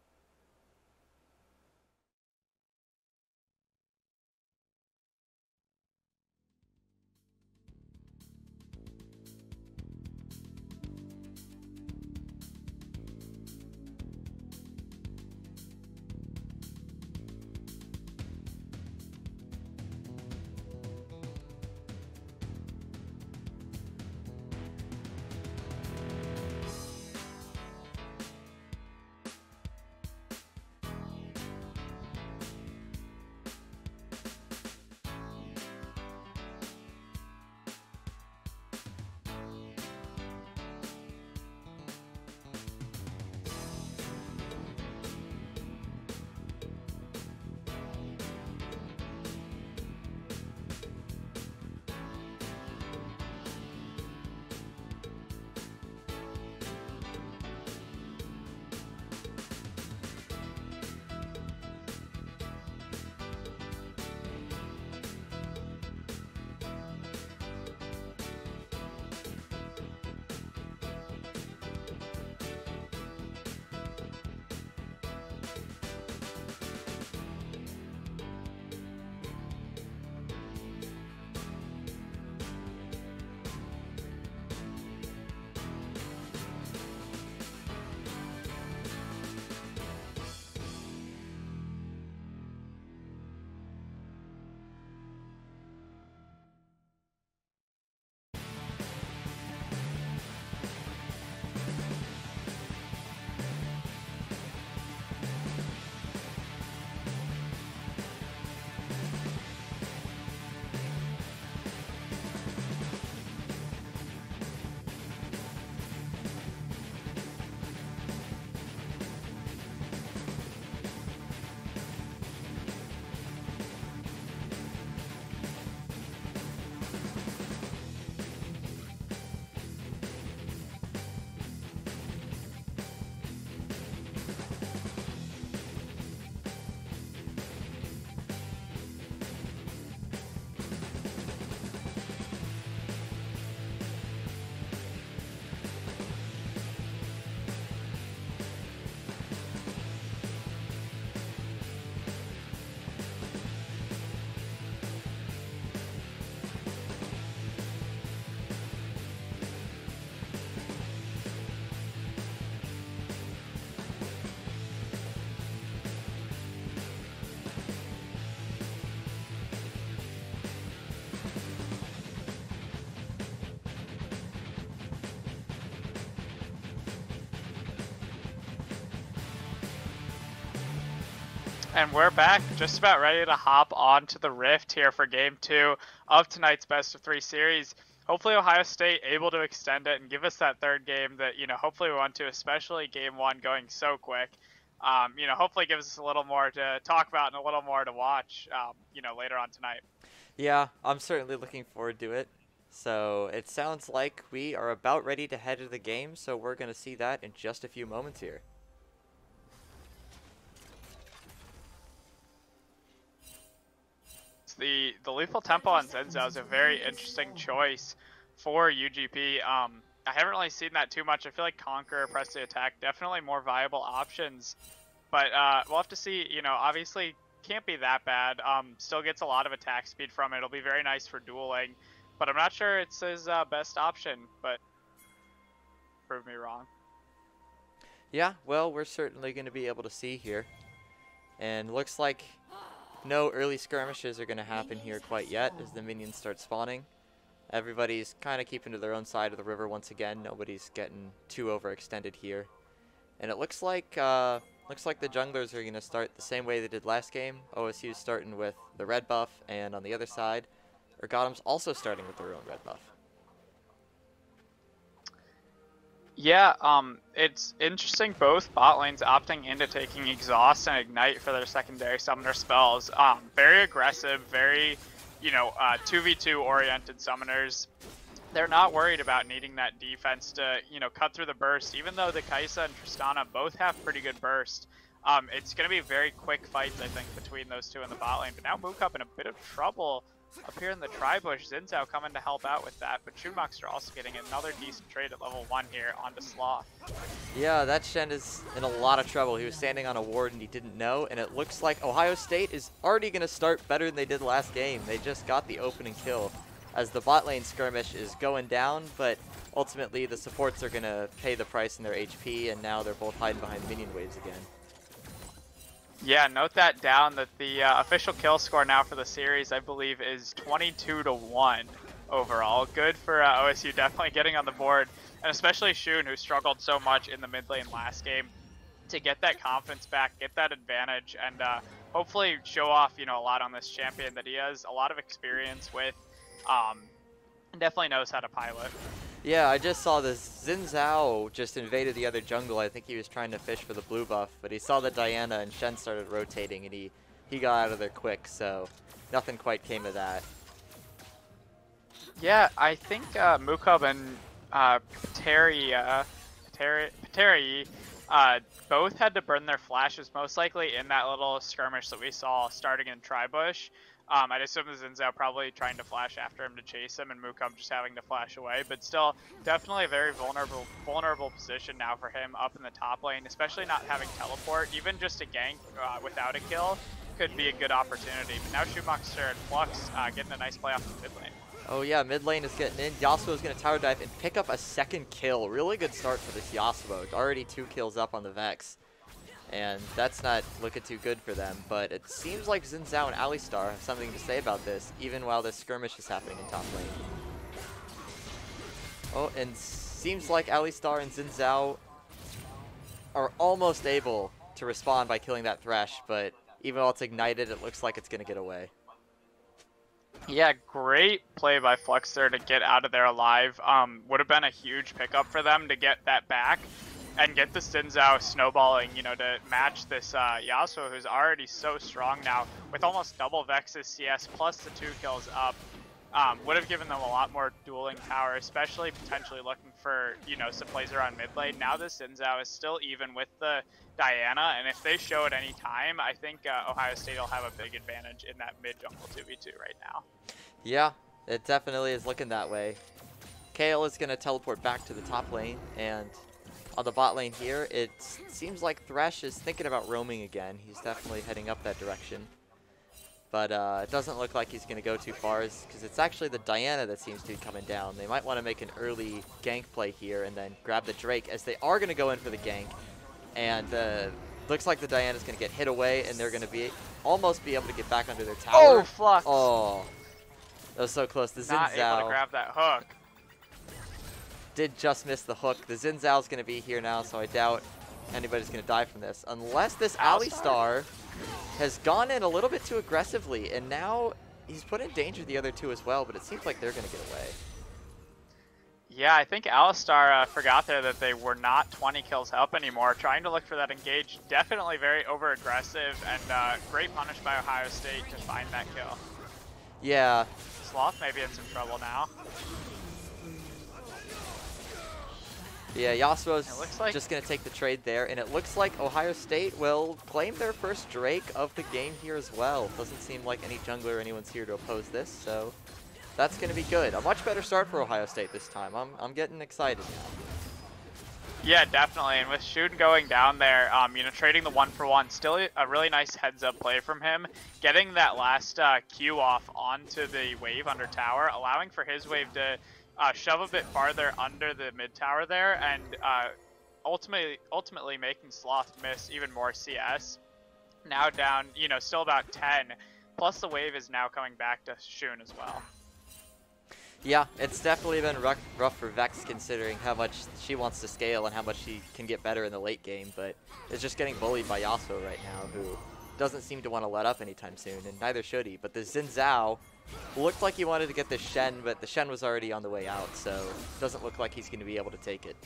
And we're back, just about ready to hop onto the Rift here for Game 2 of tonight's Best of 3 series. Hopefully Ohio State able to extend it and give us that third game that, hopefully we want to, especially Game 1 going so quick. Hopefully gives us a little more to talk about and a little more to watch, later on tonight. Yeah, I'm certainly looking forward to it. So it sounds like we are about ready to head to the game, so we're going to see that in just a few moments here. The lethal tempo on Zenzo is a very interesting choice for UGP. I haven't really seen that too much. I feel like Conquer, Press the Attack, definitely more viable options. But we'll have to see. Obviously can't be that bad. Still gets a lot of attack speed from it. It'll be very nice for dueling. But I'm not sure it's his best option. But prove me wrong. Yeah, well, we're certainly going to be able to see here. And looks like no early skirmishes are going to happen here quite yet as the minions start spawning. Everybody's kind of keeping to their own side of the river once again. Nobody's getting too overextended here. And it looks like the junglers are going to start the same way they did last game. OSU's starting with the red buff, and on the other side, Urgottem's also starting with their own red buff. Yeah, it's interesting both bot lanes opting into taking Exhaust and Ignite for their secondary summoner spells. Very aggressive, very, 2v2 oriented summoners. They're not worried about needing that defense to, cut through the burst, even though the Kai'Sa and Tristana both have pretty good burst. It's going to be very quick fights, I think, between those two in the bot lane. But now Mookub in a bit of trouble up here in the Tri-Bush. Zinzao coming to help out with that, but Schumacher also getting another decent trade at level 1 here onto Sloth. Yeah, that Shen is in a lot of trouble. He was standing on a ward and he didn't know, and it looks like Ohio State is already going to start better than they did last game. They just got the opening kill as the bot lane skirmish is going down, but ultimately the supports are going to pay the price in their HP, and now they're both hiding behind minion waves again. Yeah, note that down, that the official kill score now for the series, I believe, is 22-1 overall. Good for OSU definitely getting on the board, and especially Shun, who struggled so much in the mid lane last game, to get that confidence back, get that advantage, and hopefully show off, a lot on this champion that he has a lot of experience with, and definitely knows how to pilot. Yeah, I just saw this. Xin Zhao just invaded the other jungle. I think he was trying to fish for the blue buff, but he saw the Diana and Shen started rotating, and he got out of there quick, so nothing quite came of that. Yeah, I think Mookub and Pateri both had to burn their flashes, most likely in that little skirmish that we saw starting in Tri-Bush. I'd assume the Zinzao probably trying to flash after him to chase him, and Mookub just having to flash away. But still, definitely a very vulnerable position now for him up in the top lane, especially not having teleport. Even just a gank without a kill could be a good opportunity. But now Schumacher and Flux getting a nice play off the mid lane. Oh yeah, mid lane is getting in. Yasuo is going to tower dive and pick up a second kill. Really good start for this Yasuo. It's already 2 kills up on the Vex. And that's not looking too good for them, but it seems like Xin Zhao and Alistar have something to say about this, even while this skirmish is happening in top lane. Oh, and seems like Alistar and Xin Zhao are almost able to respond by killing that Thresh, but even while it's ignited, it looks like it's going to get away. Yeah, great play by Flux there to get out of there alive. Would have been a huge pickup for them to get that back and get the Zinzao snowballing, to match this Yasuo, who's already so strong now with almost double Vex's CS plus the 2 kills up. Would have given them a lot more dueling power, especially potentially looking for, some plays around mid lane. Now the Zinzao is still even with the Diana, and if they show at any time, I think Ohio State will have a big advantage in that mid-jungle 2v2 right now. Yeah, it definitely is looking that way. Kale is going to teleport back to the top lane, and on the bot lane here, it seems like Thresh is thinking about roaming again. He's definitely heading up that direction. But it doesn't look like he's going to go too far, because it's actually the Diana that seems to be coming down. They might want to make an early gank play here and then grab the Drake, as they are going to go in for the gank. And looks like the Diana's going to get hit away, and they're going to almost be able to get back under their tower. Oh, Flux! Oh, that was so close. The Xin Not Zhao able to grab that hook. did just miss the hook. The Xin Zhao's going to be here now, so I doubt anybody's going to die from this. Unless this Alistar has gone in a little bit too aggressively, and now he's put in danger the other two as well, but it seems like they're going to get away. Yeah, I think Alistar forgot there that they were not 20 kills help anymore. Trying to look for that engage. Definitely very over-aggressive, and great punish by Ohio State to find that kill. Yeah. Sloth may be in some trouble now. Yeah, Yasuo's just going to take the trade there, and it looks like Ohio State will claim their first Drake of the game here as well. Doesn't seem like any jungler or anyone's here to oppose this, so that's going to be good. A much better start for Ohio State this time. I'm getting excited now. Yeah, definitely. And with Shun going down there, you know, trading the 1-for-1, still a really nice heads-up play from him. Getting that last Q off onto the wave under tower, allowing for his wave to shove a bit farther under the mid tower there, and ultimately making Sloth miss even more CS. Now down, you know, still about 10. Plus the wave is now coming back to Shun as well. Yeah, it's definitely been rough for Vex considering how much she wants to scale and how much she can get better in the late game, but is just getting bullied by Yasuo right now, who doesn't seem to want to let up anytime soon, and neither should he. But the Xin Zhao looked like he wanted to get the Shen, but the Shen was already on the way out, so doesn't look like he's going to be able to take it.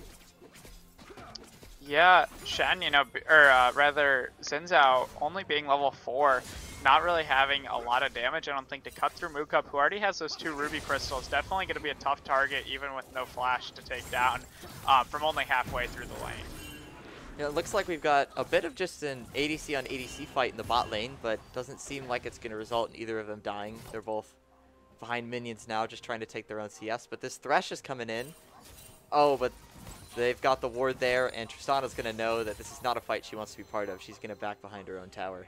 Yeah, Shen, you know, or rather Xin Zhao only being level 4, not really having a lot of damage, I don't think, to cut through Mookup, who already has those 2 Ruby Crystals. Definitely going to be a tough target, even with no flash to take down from only halfway through the lane. Yeah, it looks like we've got a bit of just an ADC on ADC fight in the bot lane, but doesn't seem like it's going to result in either of them dying. They're both behind minions now, just trying to take their own CS, but this Thresh is coming in. Oh, but they've got the ward there, and Tristana's going to know that this is not a fight she wants to be part of. She's going to back behind her own tower.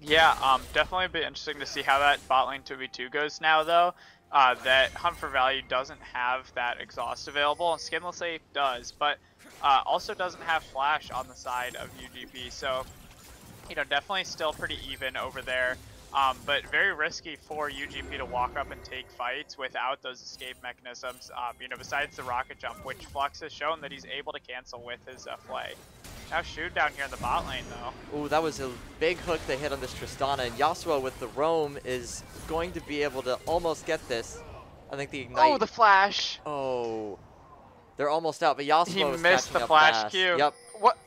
Yeah, definitely be interesting to see how that bot lane 2v2 goes now, though. That Hunt for Value doesn't have that exhaust available, and Skinless Ape does, but also doesn't have flash on the side of UGP, so, you know, definitely still pretty even over there. But very risky for UGP to walk up and take fights without those escape mechanisms, you know, besides the rocket jump, which Flux has shown that he's able to cancel with his flay. Now Shoot down here in the bot lane, though. Ooh, that was a big hook they hit on this Tristana, and Yasuo with the roam is going to be able to almost get this. I think the Ignite... Oh, the flash! Oh. They're almost out, but Yasuo he missed the up flash fast. Q. Yep. What?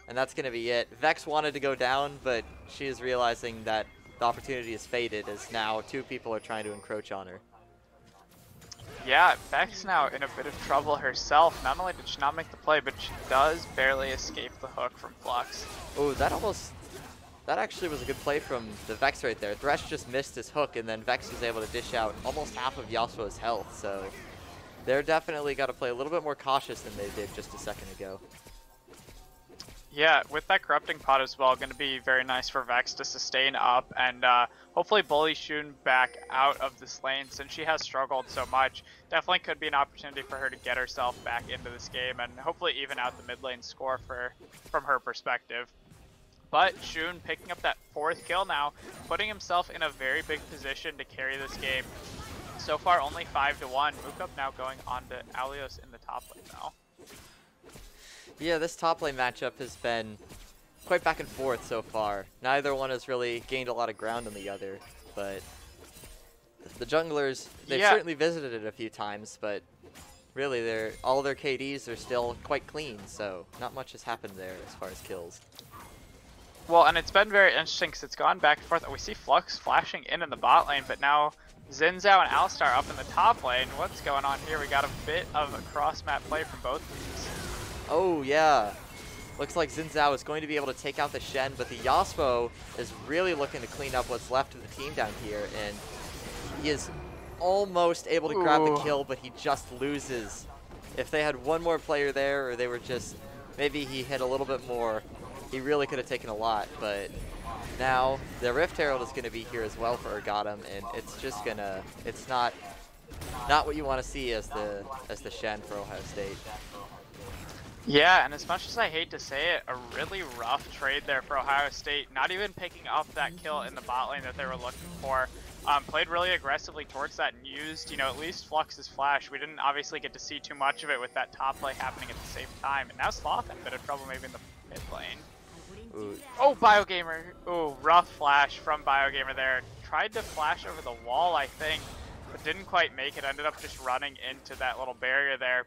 And that's going to be it. Vex wanted to go down, but she is realizing that the opportunity is faded as now 2 people are trying to encroach on her. Yeah, Vex now in a bit of trouble herself. Not only did she not make the play, but she does barely escape the hook from Flux. Oh, that actually was a good play from the Vex right there. Thresh just missed his hook, and then Vex was able to dish out almost half of Yasuo's health, so they're definitely got to play a little bit more cautious than they did just a second ago. Yeah, with that Corrupting Pot as well, going to be very nice for Vex to sustain up and hopefully bully Shun back out of this lane since she has struggled so much. Definitely could be an opportunity for her to get herself back into this game and hopefully even out the mid lane score from her perspective. But Shun picking up that 4th kill now, putting himself in a very big position to carry this game. So far only 5-1. Mookup now going on to Alios in the top lane now. Yeah, this top lane matchup has been quite back and forth so far. Neither one has really gained a lot of ground on the other, but the junglers, they've certainly visited it a few times, but really all their KDs are still quite clean, so not much has happened there as far as kills. Well, and it's been very interesting because it's gone back and forth. We see Flux flashing in the bot lane, but now Xin Zhao and Alistar up in the top lane. What's going on here? We got a bit of a cross-map play from both of these. Oh, yeah. Looks like Xin Zhao is going to be able to take out the Shen, but the Yasuo is really looking to clean up what's left of the team down here, and he is almost able to grab the kill, but he just loses. If they had one more player there, or they were just, maybe he hit a little bit more, he really could have taken a lot, but now the Rift Herald is going to be here as well for Urgottem, and it's just gonna, it's not what you want to see as the Shen for Ohio State. Yeah, and as much as I hate to say it, a really rough trade there for Ohio State. Not even picking up that kill in the bot lane that they were looking for. Played really aggressively towards that and used, at least Flux's flash. We didn't obviously get to see too much of it with that top play happening at the same time. And now Sloth in a bit of trouble maybe in the mid lane. Ooh. Oh, Biogamer. Ooh, rough flash from Biogamer there. Tried to flash over the wall, I think, but didn't quite make it. Ended up just running into that little barrier there.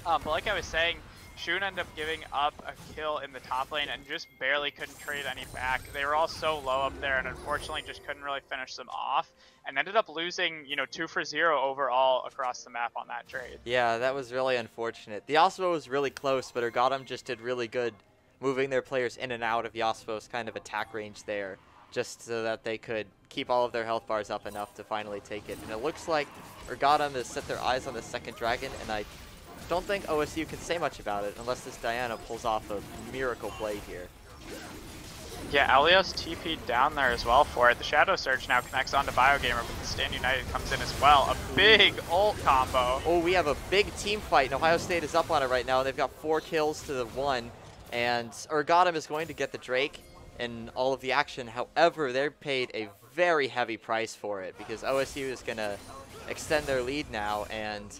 But like I was saying, Shun ended up giving up a kill in the top lane and just barely couldn't trade any back. They were all so low up there and unfortunately just couldn't really finish them off and ended up losing, 2 for 0 overall across the map on that trade. Yeah, that was really unfortunate. The Yasuo was really close, but Urgottem just did really good moving their players in and out of Yasuo's kind of attack range there, just so that they could keep all of their health bars up enough to finally take it. And it looks like Urgottem has set their eyes on the second dragon, and I don't think OSU can say much about it unless this Diana pulls off a miracle play here. Yeah, Alios TP'd down there as well for it. The Shadow Surge now connects onto Biogamer, but the Stand United comes in as well. A big ult combo. Oh, we have a big team fight, and Ohio State is up on it right now. They've got 4 kills to the 1, and Urgottem is going to get the Drake and all of the action. However, they're paid a very heavy price for it because OSU is going to extend their lead now, and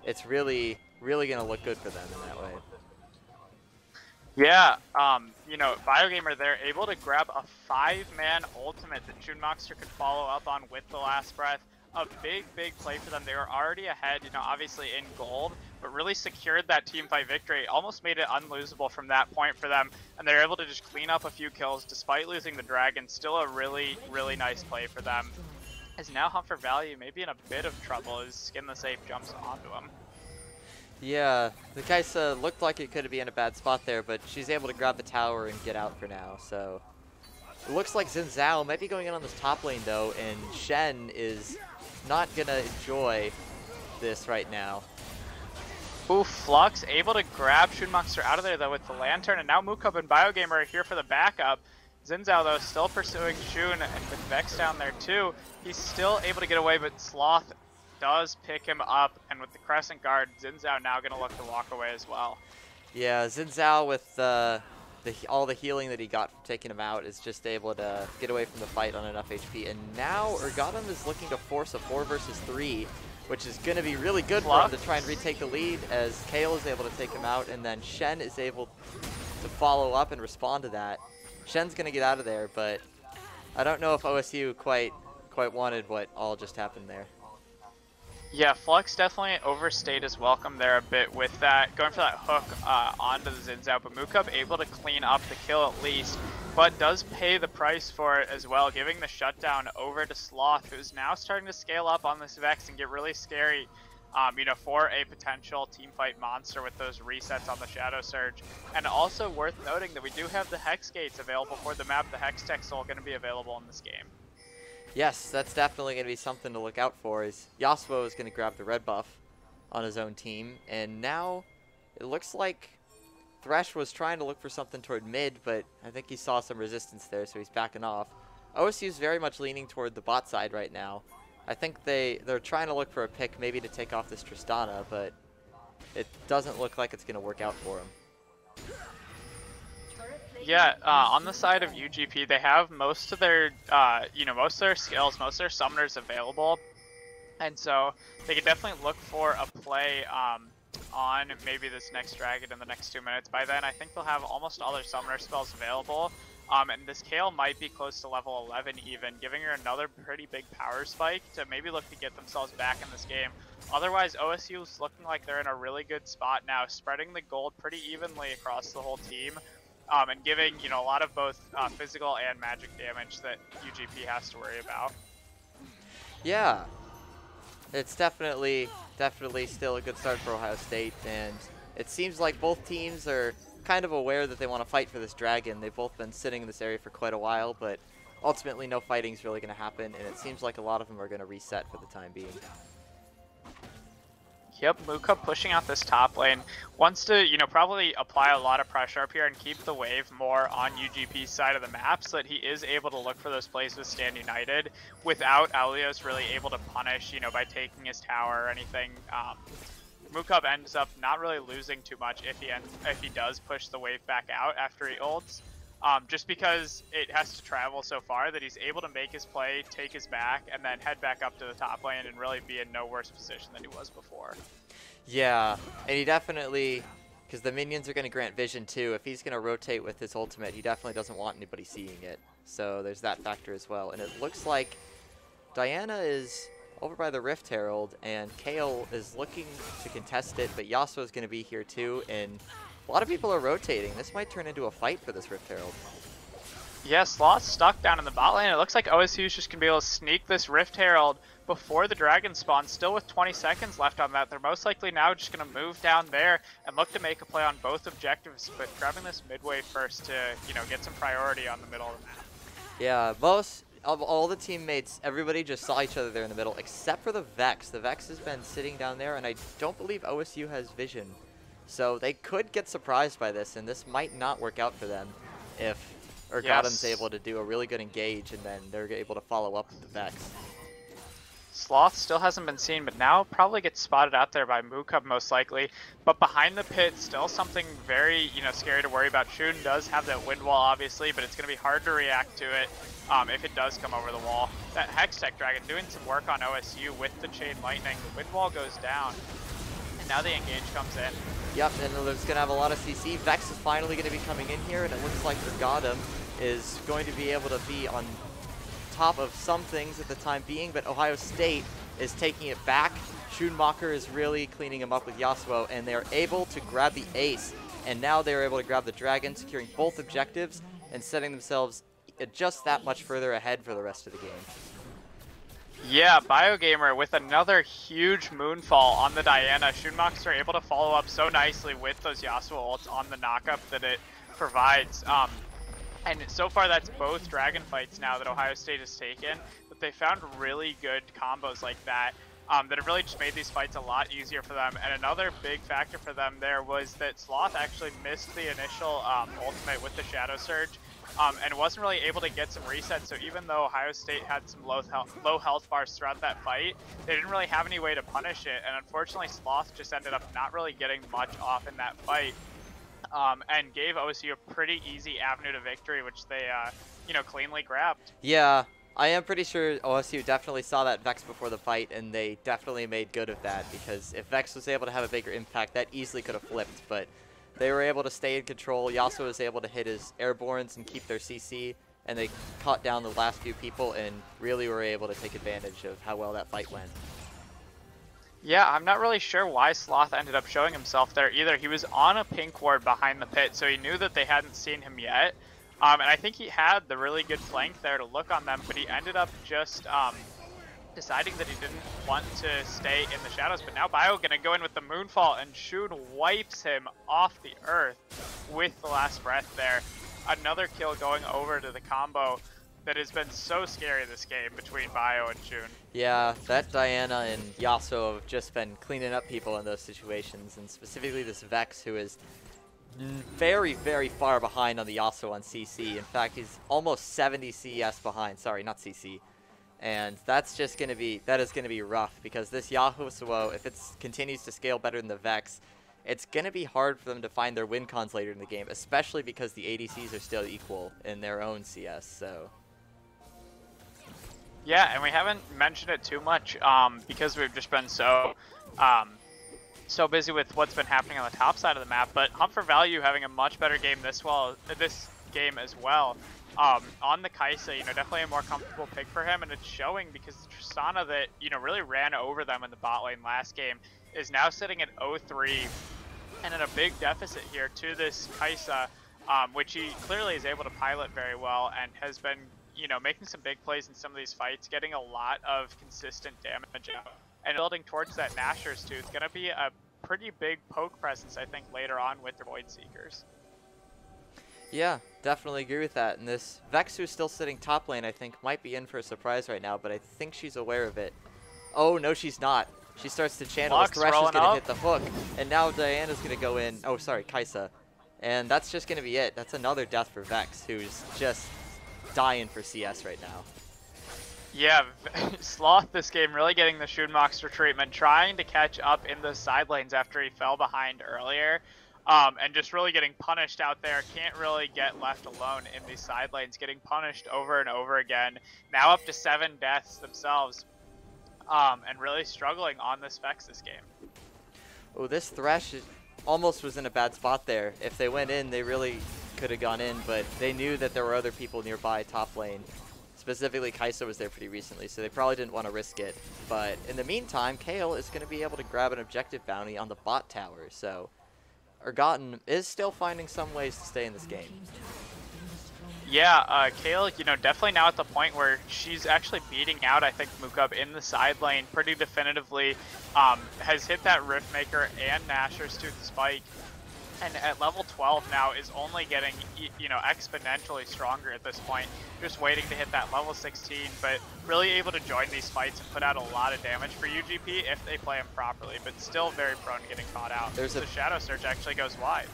it's really going to look good for them in that way. Yeah, Biogamer, they're able to grab a 5-man ultimate that Junmoxer could follow up on with the last breath. A big play for them. They were already ahead, obviously in gold, but really secured that teamfight victory. Almost made it unlosable from that point for them, and they're able to just clean up a few kills despite losing the dragon. Still a really nice play for them. As now Humfer Valley maybe in a bit of trouble as Skin the Safe jumps onto him. Yeah, the Kaisa looked like it could be in a bad spot there, but she's able to grab the tower and get out for now, so. It looks like Xin Zhao might be going in on this top lane though, and Shen is not gonna enjoy this right now. Ooh, Flux able to grab Shunmoxer out of there though with the Lantern, and now Mookub and Biogamer are here for the backup. Xin Zhao though still pursuing Shun, and with Vex down there too, he's still able to get away, but Sloth does pick him up, and with the Crescent Guard, Xin Zhao now going to look to walk away as well. Yeah, Xin Zhao with all the healing that he got from taking him out is just able to get away from the fight on enough HP. And now Urgottem is looking to force a 4 versus 3, which is going to be really good for him to try and retake the lead as Kale is able to take him out, and then Shen is able to follow up and respond to that. Shen's going to get out of there, but I don't know if OSU quite wanted what all just happened there. Yeah, Flux definitely overstayed his welcome there a bit with that, going for that hook onto the Xin Zhao, but Mookub able to clean up the kill at least, but does pay the price for it as well, giving the shutdown over to Sloth, who's now starting to scale up on this Vex and get really scary, for a potential teamfight monster with those resets on the Shadow Surge. And also worth noting that we do have the Hex Gates available for the map. The Hex Tech Soul going to be available in this game. Yes, that's definitely going to be something to look out for. Is Yasuo is going to grab the red buff on his own team, and now it looks like Thresh was trying to look for something toward mid, but I think he saw some resistance there, so he's backing off. OSU is very much leaning toward the bot side right now. I think they're trying to look for a pick maybe to take off this Tristana, but it doesn't look like it's going to work out for him. Yeah, on the side of UGP, they have most of their, most of their skills, most of their summoners available, and so they could definitely look for a play on maybe this next dragon in the next 2 minutes. By then, I think they'll have almost all their summoner spells available, and this Kale might be close to level 11 even, giving her another pretty big power spike to maybe look to get themselves back in this game. Otherwise, OSU is looking like they're in a really good spot now, spreading the gold pretty evenly across the whole team. And giving, a lot of both physical and magic damage that UGP has to worry about. Yeah, it's definitely still a good start for Ohio State, and it seems like both teams are kind of aware that they want to fight for this dragon. They've both been sitting in this area for quite a while, but ultimately no fighting is really going to happen, and it seems like a lot of them are going to reset for the time being. Yep, Mookub pushing out this top lane. Wants to, probably apply a lot of pressure up here and keep the wave more on UGP's side of the map so that he is able to look for those plays with Stand United without Alios really able to punish, by taking his tower or anything. Mukub ends up not really losing too much if he does push the wave back out after he ults. Just because it has to travel so far that he's able to make his play, take his back, and then head back up to the top lane and really be in no worse position than he was before. Yeah, and he definitely, because the minions are going to grant vision too, if he's going to rotate with his ultimate, he definitely doesn't want anybody seeing it. So there's that factor as well. And it looks like Diana is over by the Rift Herald, and Kale is looking to contest it, but Yasuo is going to be here too, and a lot of people are rotating. This might turn into a fight for this Rift Herald. Yeah, Sloth's stuck down in the bot lane. It looks like OSU is just going to be able to sneak this Rift Herald before the dragon spawn. Still with 20 seconds left on that. They're most likely now just going to move down there and look to make a play on both objectives, but grabbing this mid wave first to, you know, get some priority on the middle of the map. Yeah, most of all the teammates, everybody just saw each other there in the middle, except for the Vex. The Vex has been sitting down there, and I don't believe OSU has vision. So they could get surprised by this, and this might not work out for them if Urgottem's able to do a really good engage, and then they're able to follow up with the Vex. Sloth still hasn't been seen, but now probably gets spotted out there by Mukub most likely. But behind the pit, still something very, you know, scary to worry about. Shun does have that wind wall, obviously, but it's going to be hard to react to it if it does come over the wall. That Hextech Dragon doing some work on OSU with the Chain Lightning. The wind wall goes down, and now the engage comes in. Yep, and there's going to have a lot of CC. Vex is finally going to be coming in here, and it looks like Urgottem is going to be able to be on top of some things at the time being, but Ohio State is taking it back. Schoonmaker is really cleaning him up with Yasuo, and they're able to grab the ace, and now they're able to grab the dragon, securing both objectives and setting themselves just that much further ahead for the rest of the game. Yeah, Biogamer with another huge moonfall on the Diana. Schoonmakers are able to follow up so nicely with those Yasuo ults on the knockup that it provides. And so far that's both dragon fights now that Ohio State has taken, but they found really good combos like that that have really just made these fights a lot easier for them. And another big factor for them there was that Sloth actually missed the initial ultimate with the Shadow Surge and wasn't really able to get some resets. So even though Ohio State had some low health bars throughout that fight, they didn't really have any way to punish it. And unfortunately, Sloth just ended up not really getting much off in that fight. And gave OSU a pretty easy avenue to victory, which they, you know, cleanly grabbed. Yeah, I am pretty sure OSU definitely saw that Vex before the fight, and they definitely made good of that, because if Vex was able to have a bigger impact, that easily could have flipped, but they were able to stay in control. Yasuo was able to hit his airborns and keep their CC, and they caught down the last few people and really were able to take advantage of how well that fight went. Yeah, I'm not really sure why Sloth ended up showing himself there either. He was on a pink ward behind the pit, so he knew that they hadn't seen him yet. And I think he had the really good flank there to look on them, but he ended up just deciding that he didn't want to stay in the shadows. But now Bio gonna go in with the Moonfall, and Shun wipes him off the earth with the last breath there. Another kill going over to the combo that has been so scary this game between Bio and Shun. Yeah, that Diana and Yasuo have just been cleaning up people in those situations, and specifically this Vex, who is very, very far behind on the Yasuo on CC. In fact, he's almost 70 CS behind. Sorry, not CC. And that's just going to be, that is going to be rough, because this Yasuo, if it continues to scale better than the Vex, it's going to be hard for them to find their win cons later in the game, especially because the ADCs are still equal in their own CS, so... Yeah, and we haven't mentioned it too much because we've just been so busy with what's been happening on the top side of the map. But Hunt for Value having a much better game this game as well. On the Kaisa, you know, definitely a more comfortable pick for him, and it's showing because Tristana that, you know, really ran over them in the bot lane last game is now sitting at 0-3 and in a big deficit here to this Kaisa, which he clearly is able to pilot very well and has been, you know, making some big plays in some of these fights, getting a lot of consistent damage out, and building towards that Nashor's too. It's going to be a pretty big poke presence, I think, later on with the Void Seekers. Yeah, definitely agree with that. And this Vex, who's still sitting top lane, I think, might be in for a surprise right now, but I think she's aware of it. Oh, no, she's not. She starts to channel. Thresh is going to hit the hook, and now Diana's going to go in. Oh, sorry, Kaisa. And that's just going to be it. That's another death for Vex, who's just dying for CS right now. Yeah, Sloth this game really getting the Schoonmaster treatment, trying to catch up in the side lanes after he fell behind earlier. And just really getting punished out there. Can't really get left alone in these side lanes, getting punished over and over again. Now up to 7 deaths themselves, and really struggling on this Vex this game. Oh, this Thresh almost was in a bad spot there. If they went in, they really could have gone in, but they knew that there were other people nearby top lane. Specifically, Kai'Sa was there pretty recently, so they probably didn't want to risk it. But in the meantime, Kayle is going to be able to grab an objective bounty on the bot tower, so Urgottem is still finding some ways to stay in this game. Yeah, Kayle, definitely now at the point where she's actually beating out, I think, Mukub in the side lane pretty definitively. Has hit that Riftmaker and Nashor's Tooth Spike. And at level 12 now is only getting, exponentially stronger at this point. Just waiting to hit that level 16, but really able to join these fights and put out a lot of damage for UGP if they play him properly, but still very prone to getting caught out. The Shadow Surge actually goes wide.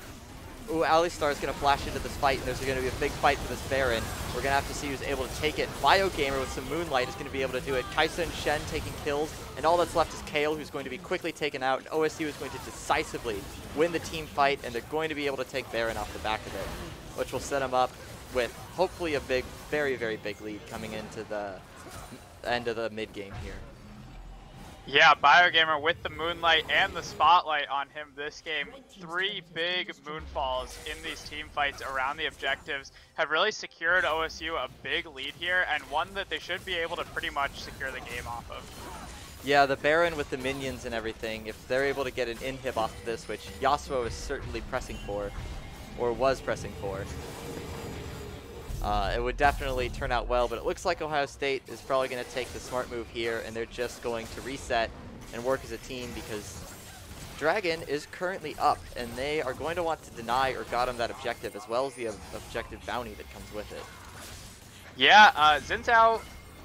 Ooh, Alistar is going to flash into this fight, and there's going to be a big fight for this Baron. We're going to have to see who's able to take it. Biogamer with some Moonlight is going to be able to do it. Kai'Sa and Shen taking kills, and all that's left is Kayle, who's going to be quickly taken out, and OSU is going to decisively win the team fight, and they're going to be able to take Baron off the back of it, which will set them up with hopefully a big, very, very big lead coming into the end of the mid game here. Yeah, Biogamer with the Moonlight and the Spotlight on him this game. 3 big Moonfalls in these team fights around the objectives have really secured OSU a big lead here, and one that they should be able to pretty much secure the game off of. Yeah, the Baron with the minions and everything, if they're able to get an inhib off of this, which Yasuo is certainly pressing for, or was pressing for, it would definitely turn out well, but it looks like Ohio State is probably going to take the smart move here, and they're just going to reset and work as a team because Dragon is currently up, and they are going to want to deny Urgottem that objective, as well as the objective bounty that comes with it. Yeah, Xin Zhao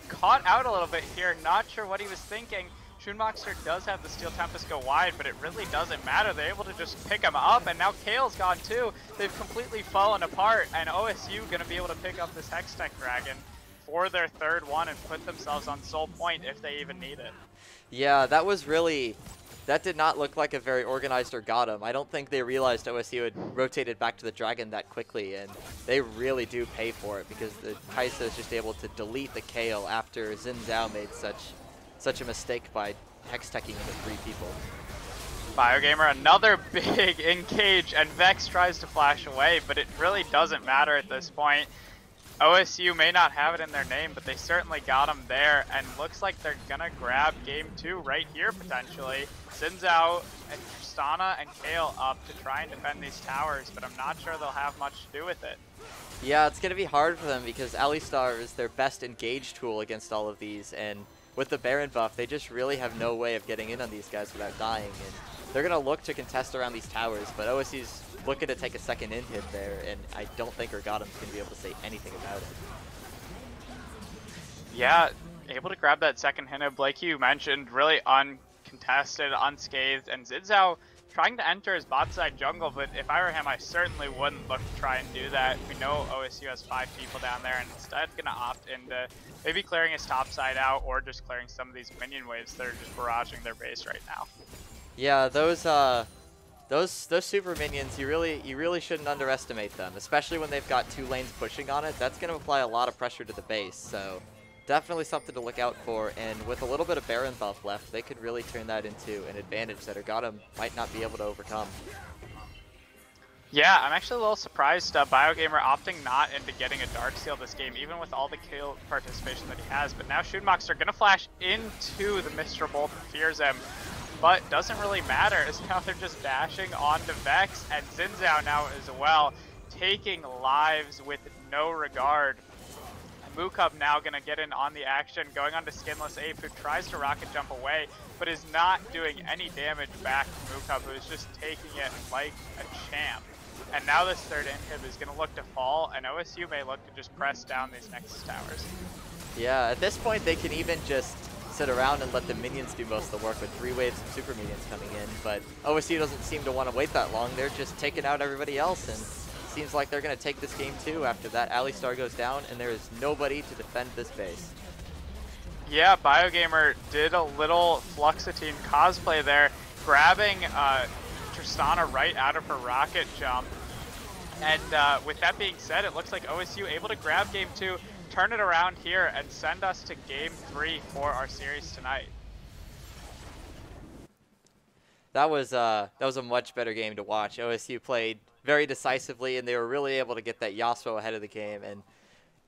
caught out a little bit here, not sure what he was thinking. Schoonmaster does have the Steel Tempest go wide, but it really doesn't matter. They're able to just pick him up, and now Kale's gone too. They've completely fallen apart, and OSU going to be able to pick up this Hextech Dragon for their 3rd one and put themselves on sole point if they even need it. Yeah, that did not look like a very organized Urgottem. I don't think they realized OSU had rotated back to the Dragon that quickly, and they really do pay for it because the Kai'Sa is just able to delete the Kale after Xin Zhao made such a mistake by hex-teching into 3 people. Biogamer, another big in-cage, and Vex tries to flash away, but it really doesn't matter at this point. OSU may not have it in their name, but they certainly got him there, and looks like they're gonna grab game 2 right here, potentially. Xin Zhao and Tristana and Kale up to try and defend these towers, but I'm not sure they'll have much to do with it. Yeah, it's gonna be hard for them because Alistar is their best engage tool against all of these, and with the Baron buff, they just really have no way of getting in on these guys without dying, and they're going to look to contest around these towers, but OSU's looking to take a second in-hit there, and I don't think Urgottem's going to be able to say anything about it. Yeah, able to grab that second hit, like you mentioned, really uncontested, unscathed, and Xin Zhao trying to enter his bot side jungle, but if I were him, I certainly wouldn't look to try and do that. We know OSU has 5 people down there, and instead going to opt into maybe clearing his top side out or just clearing some of these minion waves that are just barraging their base right now. Yeah, those super minions, you really shouldn't underestimate them, especially when they've got 2 lanes pushing on it. That's going to apply a lot of pressure to the base, so definitely something to look out for, and with a little bit of Baron buff left, they could really turn that into an advantage that Urgottem might not be able to overcome. Yeah, I'm actually a little surprised Biogamer opting not into getting a Darksteel this game, even with all the kill participation that he has, but now Schoonmaster going to flash into the Mistral Bolt and fears him, but doesn't really matter, as now they're just dashing onto Vex, and Xin Zhao now as well, taking lives with no regard. Mukub now going to get in on the action, going on to Skinless Ape, who tries to rocket jump away, but is not doing any damage back to Mukub, who is just taking it like a champ. And now this 3rd inhib is going to look to fall, and OSU may look to just press down these Nexus towers. Yeah, at this point they can even just sit around and let the minions do most of the work with 3 waves of super minions coming in, but OSU doesn't seem to want to wait that long. They're just taking out everybody else, and seems like they're going to take this game too after that Alistar goes down, and there is nobody to defend this base. Yeah, Biogamer did a little Fluxatine cosplay there, grabbing Tristana right out of her rocket jump. And with that being said, it looks like OSU able to grab game 2, turn it around here, and send us to game 3 for our series tonight. That was a much better game to watch. OSU played very decisively, and they were really able to get that Yasuo ahead of the game. And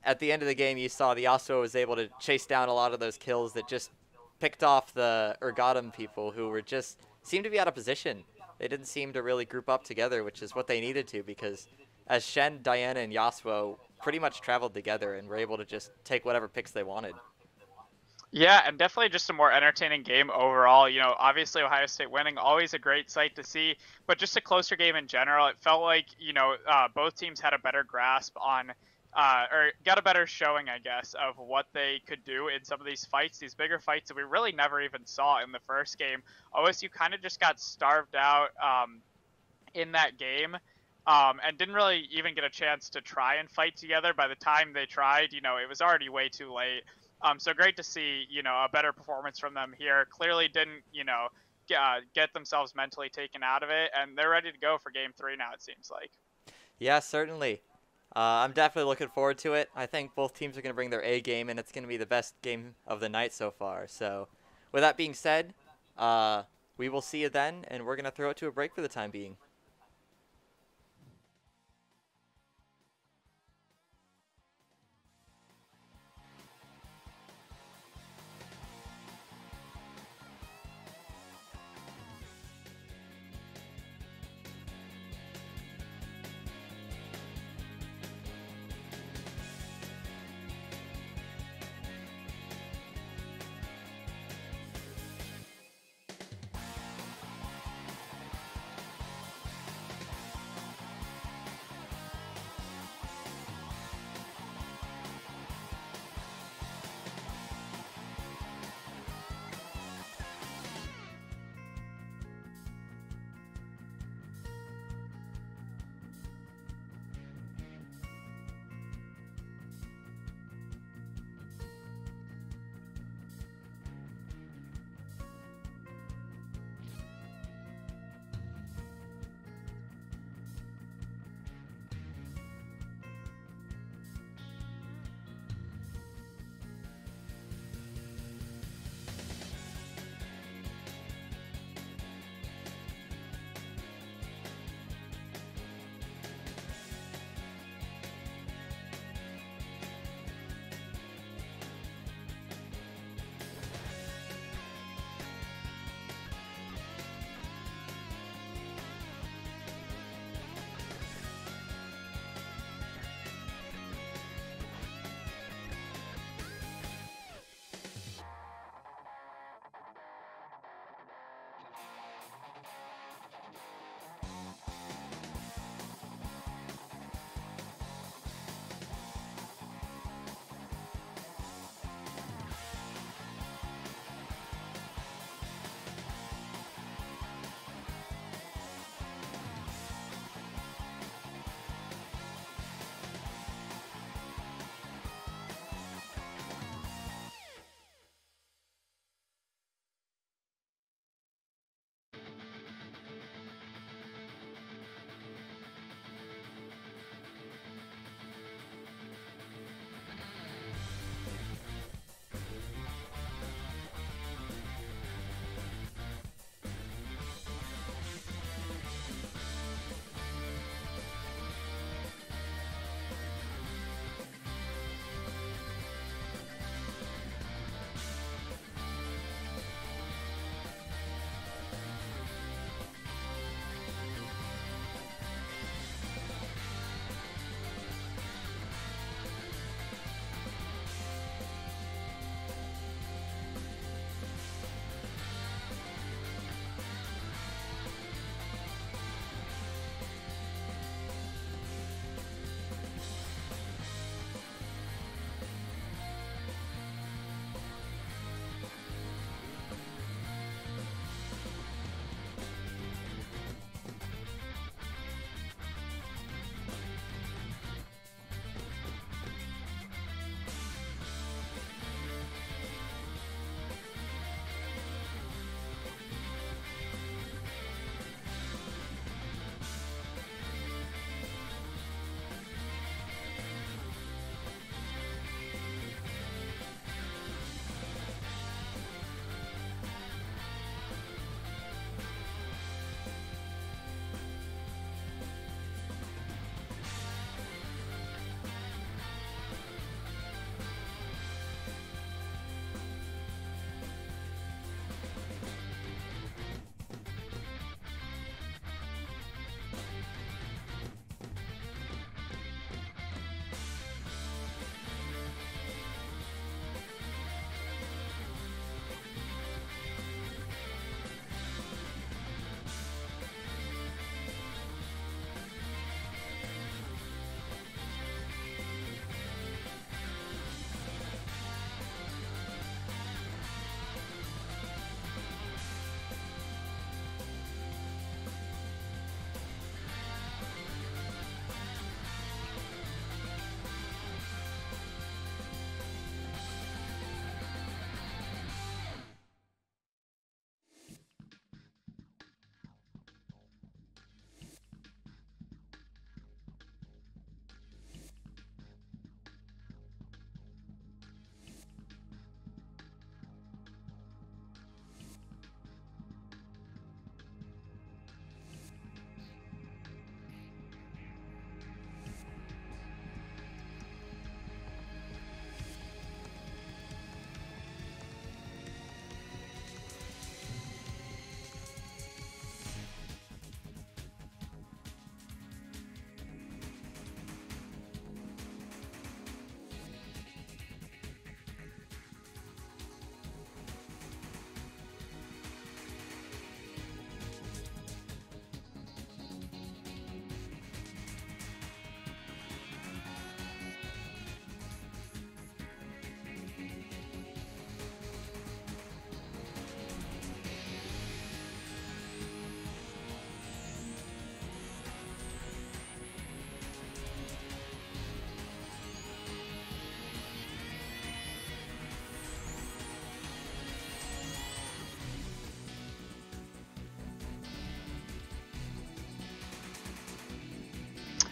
at the end of the game, you saw the Yasuo was able to chase down a lot of those kills that just picked off the Urgottem people who were just seemed to be out of position. They didn't seem to really group up together, which is what they needed to, because as Shen, Diana, and Yasuo pretty much traveled together and were able to just take whatever picks they wanted. Yeah, and definitely just a more entertaining game overall. You know, obviously Ohio State winning, always a great sight to see, but just a closer game in general. It felt like, you know, both teams had a better grasp on, or got a better showing, I guess, of what they could do in some of these fights, these bigger fights that we really never even saw in the first game. OSU kind of just got starved out in that game. And didn't really even get a chance to try and fight together. By the time they tried, you know, it was already way too late. So great to see, you know, a better performance from them here. Clearly didn't, you know, get themselves mentally taken out of it, and they're ready to go for game 3 now, it seems like. Yeah, certainly. I'm definitely looking forward to it. I think both teams are going to bring their A game, and it's going to be the best game of the night so far. So with that being said, we will see you then, and we're going to throw it to a break for the time being.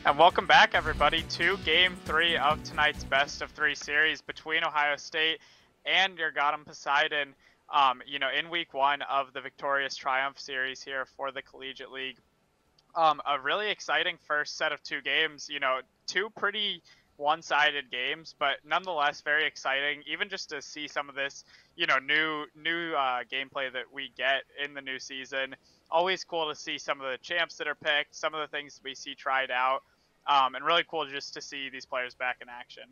And welcome back, everybody, to Game 3 of tonight's Best of 3 series between Ohio State and Urgottem Poseidon, in Week 1 of the Victoris Triumph series here for the Collegiate League. A really exciting first set of 2 games, two pretty one-sided games, but nonetheless very exciting, even just to see some of this, new gameplay that we get in the new season. Always cool to see some of the champs that are picked, some of the things we see tried out, and really cool just to see these players back in action.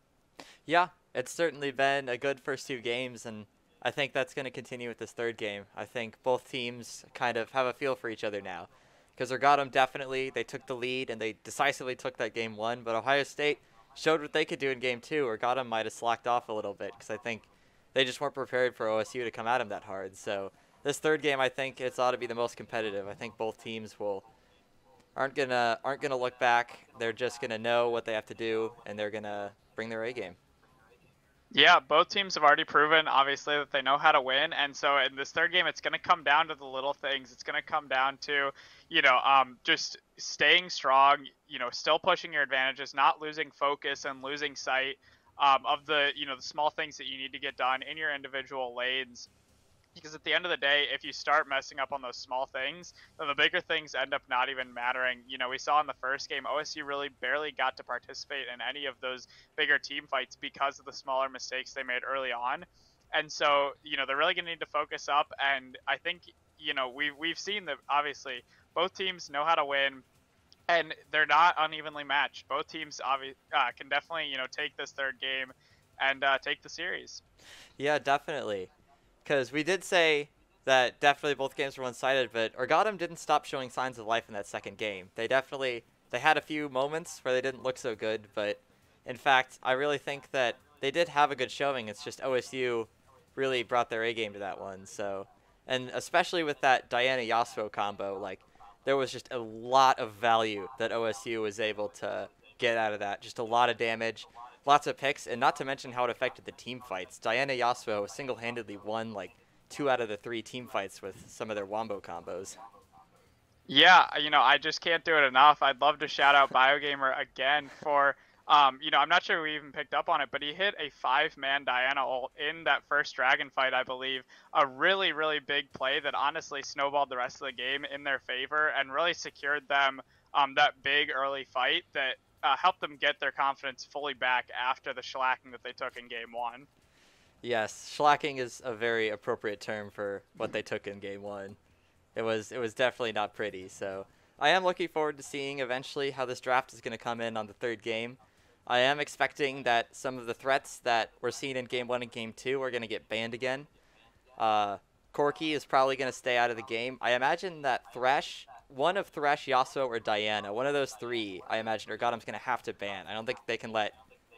Yeah, it's certainly been a good first 2 games, and I think that's going to continue with this third game. I think both teams kind of have a feel for each other now, because Urgottem definitely, they took the lead, and they decisively took that game 1, but Ohio State showed what they could do in game 2. Urgottem might have slacked off a little bit, because I think they just weren't prepared for OSU to come at them that hard. So this third game, I think it's ought to be the most competitive. I think both teams aren't gonna look back. They're just gonna know what they have to do, and they're gonna bring their A game. Yeah, both teams have already proven, obviously, that they know how to win. And so in this third game, it's going to come down to the little things. It's going to come down to, just staying strong, still pushing your advantages, not losing focus and losing sight of the small things that you need to get done in your individual lanes. Because at the end of the day, if you start messing up on those small things, then the bigger things end up not even mattering. We saw in the first game, OSU really barely got to participate in any of those bigger team fights because of the smaller mistakes they made early on. And so, they're really going to need to focus up. And I think, we've seen that obviously both teams know how to win, and they're not unevenly matched. Both teams can definitely, take this third game and take the series. Yeah, definitely. Because we did say that definitely both games were one-sided, but Urgottem didn't stop showing signs of life in that second game. They had a few moments where they didn't look so good, but in fact, I really think that they did have a good showing. It's just OSU really brought their A game to that one. So, and especially with that Diana Yasuo combo, there was just a lot of value that OSU was able to get out of that. Just a lot of damage. Lots of picks, and not to mention how it affected the team fights. Diana Yasuo single-handedly won 2 out of the 3 team fights with some of their wombo combos. Yeah, I just can't do it enough. I'd love to shout out BioGamer again for, I'm not sure we even picked up on it, but he hit a 5-man Diana ult in that first dragon fight, I believe. A really, really big play that honestly snowballed the rest of the game in their favor and really secured them that big early fight that help them get their confidence fully back after the shellacking that they took in game 1. Yes, shellacking is a very appropriate term for what they took in game 1. It was definitely not pretty. So I am looking forward to seeing eventually how this draft is going to come in on the third game. I am expecting that some of the threats that were seen in game 1 and game 2 are going to get banned again. Corki is probably going to stay out of the game. I imagine that one of Thresh, Yasuo, or Diana, one of those 3, I imagine Urgottem's going to have to ban. I don't think they can let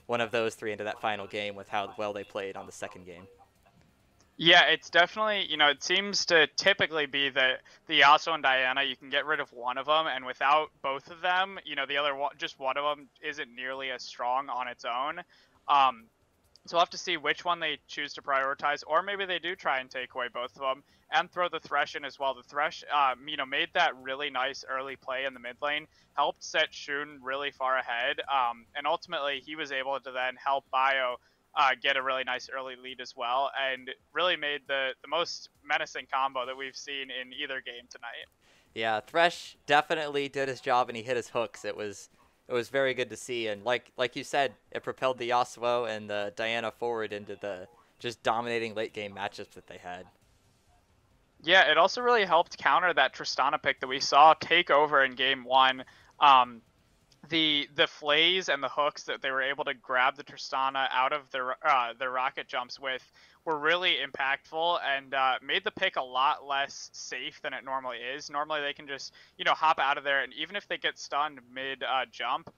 one of those 3 into that final game with how well they played on the second game. Yeah, it's definitely, it seems to typically be that the Yasuo and Diana, you can get rid of one of them, and without both of them, the other one, just one of them isn't nearly as strong on its own. So we'll have to see which one they choose to prioritize, or maybe they do try and take away both of them and throw the Thresh in as well. The Thresh, made that really nice early play in the mid lane, helped set Shun really far ahead, and ultimately he was able to then help Bio get a really nice early lead as well, and really made the most menacing combo that we've seen in either game tonight. Yeah, Thresh definitely did his job, and he hit his hooks. It was very good to see, and like you said, it propelled the Yasuo and the Diana forward into the just dominating late game matchups that they had. Yeah, it also really helped counter that Tristana pick that we saw take over in game 1. The flays and the hooks that they were able to grab the Tristana out of their rocket jumps with were really impactful and made the pick a lot less safe than it normally is. Normally they can just hop out of there, and even if they get stunned mid jump,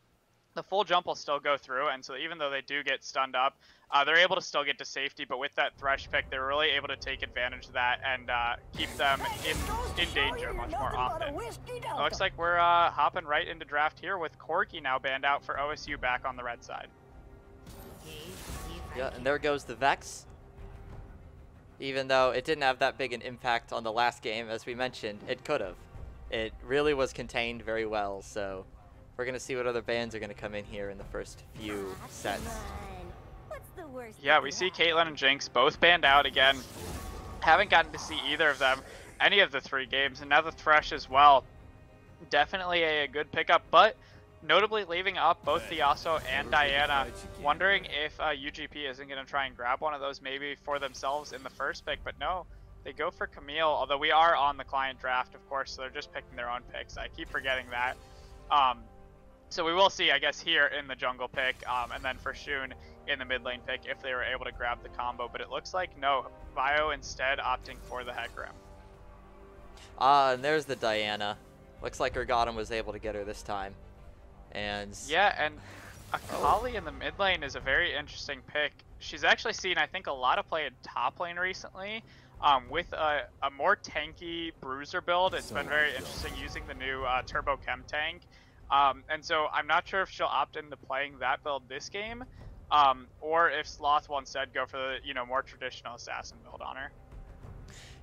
the full jump will still go through, and so even though they do get stunned up, they're able to still get to safety. But with that Thresh pick, they were really able to take advantage of that and keep them in danger much more often. It looks like we're hopping right into draft here with Corki now banned out for OSU back on the red side. Yeah, and there goes the Vex. Even though it didn't have that big an impact on the last game, as we mentioned, it could have. It really was contained very well, so We're going to see what other bands are going to come in here in the first few sets. Yeah, we see Caitlyn and Jinx both banned out again. Haven't gotten to see either of them any of the 3 games, and now the Thresh as well. Definitely a good pickup, but notably leaving up both the Yasuo and Diana. Wondering if UGP isn't going to try and grab one of those maybe for themselves in the first pick, but no, they go for Camille, although we are on the client draft, of course, so they're just picking their own picks. I keep forgetting that. So we will see, I guess, here in the jungle pick, and then for Shun in the mid lane pick if they were able to grab the combo, but it looks like no, Vio instead opting for the Hecarim. And there's the Diana. Looks like Urgottem was able to get her this time. And yeah, and Akali in the mid lane is a very interesting pick. She's actually seen, I think, a lot of play in top lane recently, with a more tanky bruiser build. It's been very interesting using the new Turbo Chem tank. And so I'm not sure if she'll opt into playing that build this game, or if Sloth will instead go for the more traditional assassin build on her.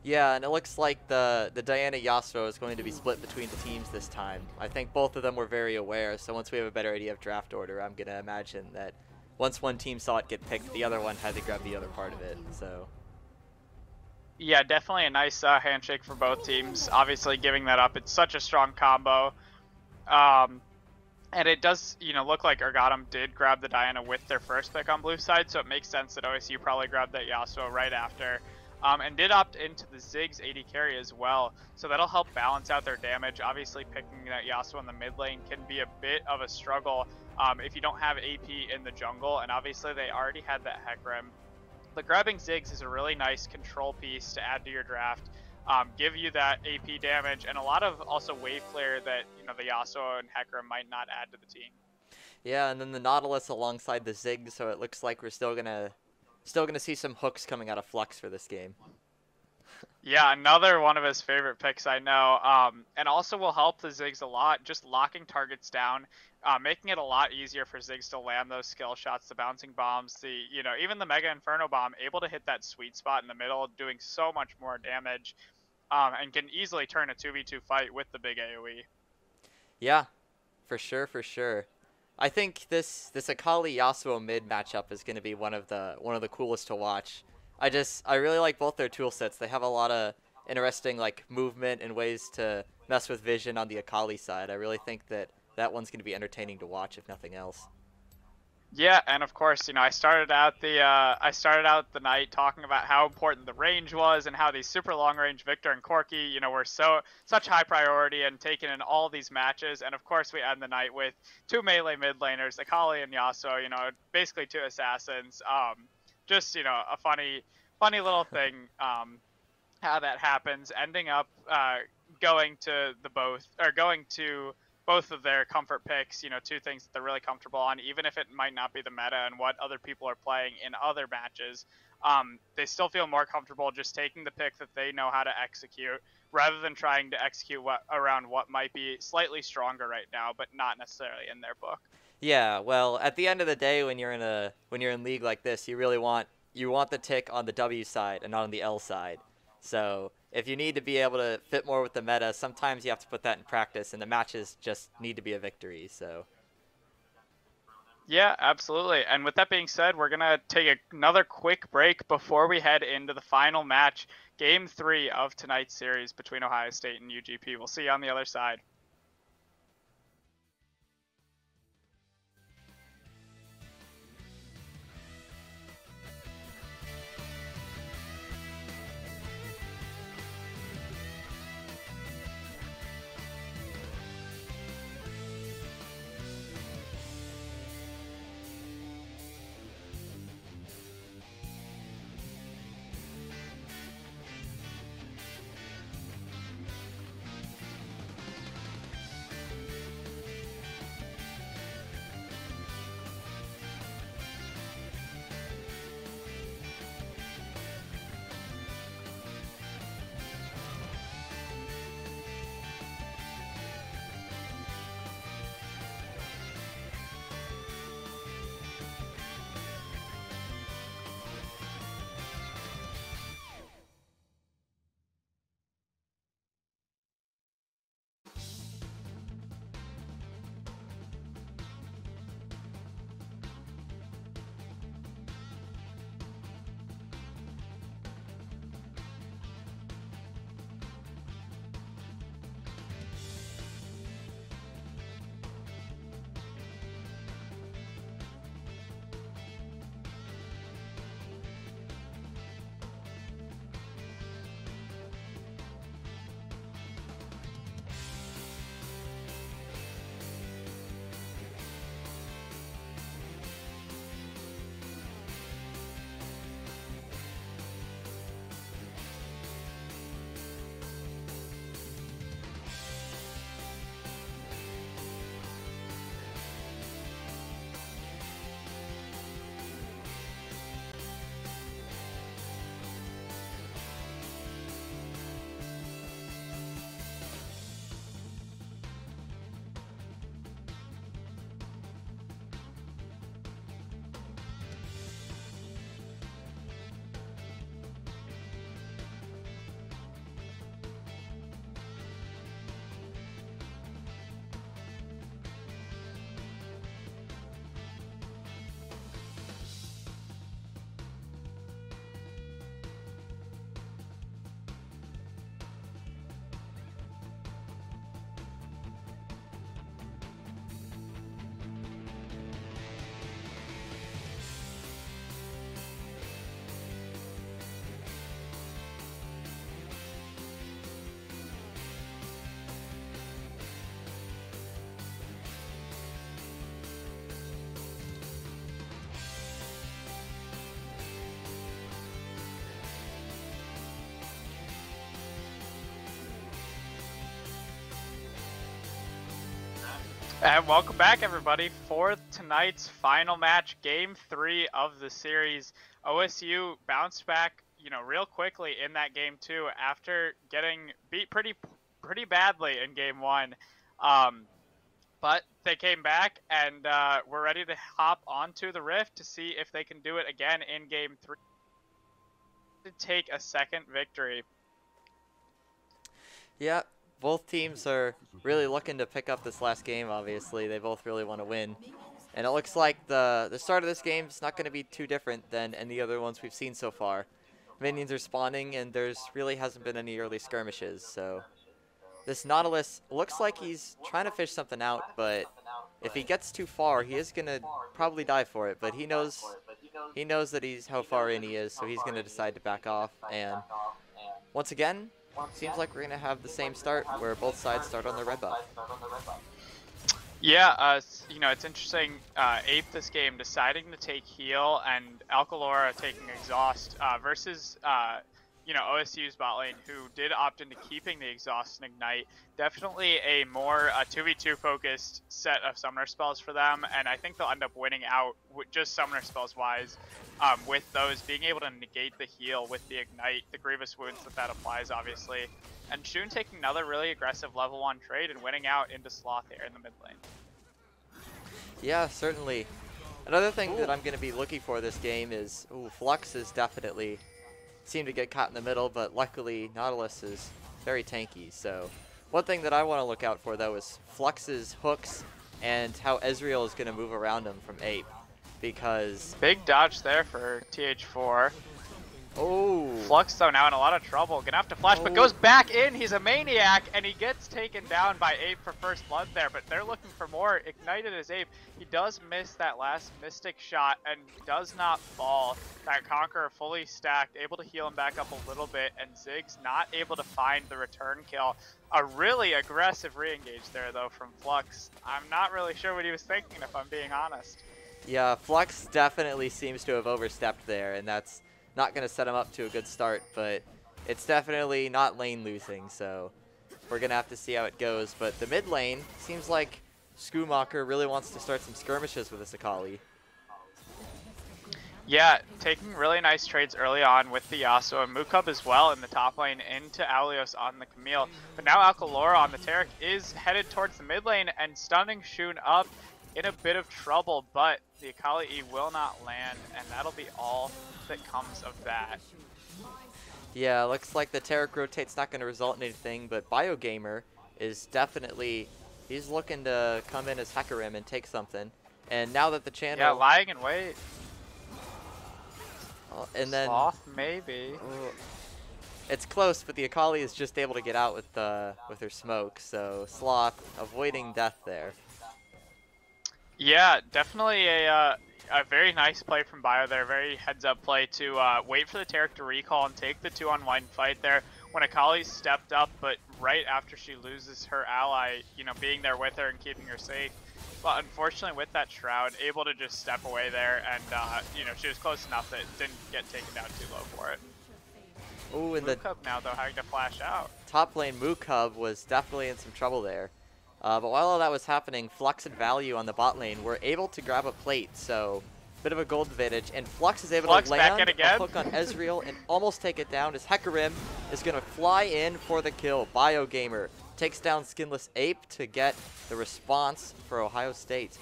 Yeah, and it looks like the Diana Yasuo is going to be split between the teams this time. I think both of them were very aware, so once we have a better idea of draft order, I'm going to imagine that once one team saw it get picked, the other one had to grab the other part of it. So yeah, definitely a nice handshake for both teams. Obviously giving that up, it's such a strong combo. And it does, look like Urgottem did grab the Diana with their first pick on blue side, so it makes sense that OSU probably grabbed that Yasuo right after. And did opt into the Ziggs AD carry as well, so that'll help balance out their damage. Obviously, picking that Yasuo in the mid lane can be a bit of a struggle if you don't have AP in the jungle, and obviously they already had that Hecarim. But grabbing Ziggs is a really nice control piece to add to your draft, give you that AP damage, and a lot of also wave clear that the Yasuo and Hecarim might not add to the team. Yeah, and then the Nautilus alongside the Ziggs, so it looks like we're still gonna see some hooks coming out of Flux for this game. Yeah, another one of his favorite picks, I know. And also will help the Ziggs a lot, just locking targets down, making it a lot easier for Ziggs to land those skill shots, the bouncing bombs, even the Mega Inferno Bomb, able to hit that sweet spot in the middle, doing so much more damage, and can easily turn a 2v2 fight with the big AoE. Yeah, for sure. I think this Akali Yasuo mid matchup is going to be one of the coolest to watch. I really like both their tool sets. They have a lot of interesting movement and ways to mess with vision on the Akali side. I really think that one's going to be entertaining to watch if nothing else. Yeah, and of course, I started out the night talking about how important the range was and how these super long range Victor and Corki, were such high priority and taken in all these matches. And of course, we end the night with 2 melee mid laners, Akali and Yasuo, basically 2 assassins. Just a funny little thing how that happens, ending up going to both of their comfort picks, 2 things that they're really comfortable on, even if it might not be the meta and what other people are playing in other matches. They still feel more comfortable just taking the pick that they know how to execute, rather than trying to execute around what might be slightly stronger right now, but not necessarily in their book. Yeah, well, at the end of the day, when you're in league like this, you really want the tick on the W side and not on the L side. So if you need to be able to fit more with the meta, sometimes you have to put that in practice, and the matches just need to be a victory. So yeah, absolutely. And with that being said, we're gonna take another quick break before we head into the final match, Game 3 of tonight's series between Ohio State and UGP. We'll see you on the other side. And welcome back, everybody, for tonight's final match, Game 3 of the series. OSU bounced back, real quickly in that game 2 after getting beat pretty badly in Game 1. But they came back, and we're ready to hop onto the Rift to see if they can do it again in Game 3 to take a second victory. Yeah, both teams are really looking to pick up this last game, obviously. They both really want to win. And it looks like the start of this game is not going to be too different than any other ones we've seen so far. Minions are spawning, and there's really hasn't been any early skirmishes, so... This Nautilus looks like he's trying to fish something out, but if he gets too far, he is going to probably die for it. But he knows that he's how far in he is, so he's going to decide to back off. And once again, seems like we're going to have the same start where both sides start on the red buff. Yeah, it's interesting. Ape this game deciding to take heal and Alcalora taking exhaust versus OSU's bot lane, who did opt into keeping the exhaust and ignite. Definitely a more 2v2 focused set of summoner spells for them, and I think they'll end up winning out just summoner spells wise with those being able to negate the heal with the ignite, the grievous wounds that applies obviously, and Shun taking another really aggressive level 1 trade and winning out into Sloth here in the mid lane. Yeah, certainly. Another thing that I'm going to be looking for this game is, Flux is definitely seem to get caught in the middle, but luckily Nautilus is very tanky. So one thing that I want to look out for though is Flux's hooks and how Ezreal is going to move around him from Ape, because big dodge there for TH4. Oh, Flux though now in a lot of trouble, gonna have to flash, but goes back in. He's a maniac, and he gets taken down by Ape for first blood there, but they're looking for more. Ignited as Ape. He does miss that last Mystic shot and does not fall. That Conqueror fully stacked, able to heal him back up a little bit, and Ziggs not able to find the return kill. A really aggressive re-engage there though from Flux. I'm not really sure what he was thinking, if I'm being honest. Yeah, Flux definitely seems to have overstepped there, and that's not going to set him up to a good start, but it's definitely not lane losing, so we're going to have to see how it goes. But the mid lane seems like Schumacher really wants to start some skirmishes with this Akali. Yeah, taking really nice trades early on with the Yasuo and Mukub as well in the top lane into Aulios on the Camille. But now Alcalora on the Taric is headed towards the mid lane and stunning Shun up in a bit of trouble, but the Akali E will not land, and that'll be all that comes of that. Yeah, looks like the Taric rotate's not going to result in anything, but BioGamer is definitely, he's looking to come in as Hecarim and take something. And now that the channel... Yeah, lying in wait. And then... Sloth, maybe. It's close, but the Akali is just able to get out with her smoke, so Sloth avoiding death there. Yeah, definitely a very nice play from Bio there, very heads-up play to wait for the Taric to recall and take the 2-on-1 fight there when Akali stepped up, but right after she loses her ally, being there with her and keeping her safe. But unfortunately with that Shroud, able to just step away there, and she was close enough that it didn't get taken down too low for it. Ooh, and Mukub now though having to flash out. Top lane Mukub was definitely in some trouble there. But while all that was happening, Flux and Value on the bot lane were able to grab a plate, so bit of a gold advantage. And Flux is able to land a hook on Ezreal and almost take it down as Hecarim is going to fly in for the kill. BioGamer takes down Skinless Ape to get the response for Ohio State.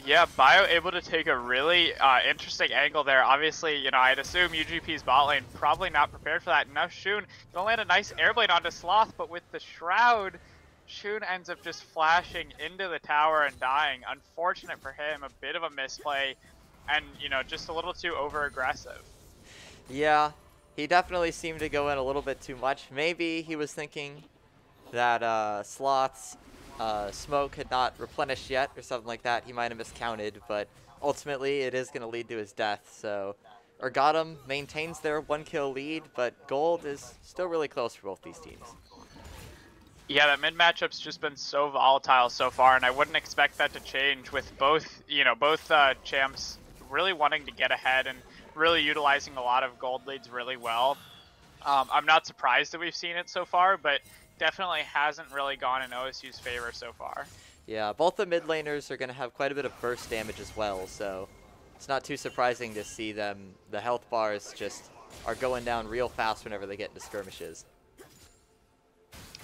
Yeah, Bio able to take a really interesting angle there. Obviously, I'd assume UGP's bot lane probably not prepared for that. Now Shun gonna land a nice airblade onto Sloth, but with the Shroud, Shun ends up just flashing into the tower and dying. Unfortunate for him, a bit of a misplay, and just a little too over-aggressive. Yeah, he definitely seemed to go in a little bit too much. Maybe he was thinking that Sloth's smoke had not replenished yet or something like that. He might have miscounted, but ultimately it is going to lead to his death. So Urgottem maintains their 1-kill lead, but gold is still really close for both these teams. Yeah, that mid matchup's just been so volatile so far, and I wouldn't expect that to change with both champs really wanting to get ahead and really utilizing a lot of gold leads really well. I'm not surprised that we've seen it so far, but definitely hasn't really gone in OSU's favor so far. Yeah, both the mid laners are going to have quite a bit of burst damage as well, so it's not too surprising to see them. The health bars just are going down real fast whenever they get into skirmishes.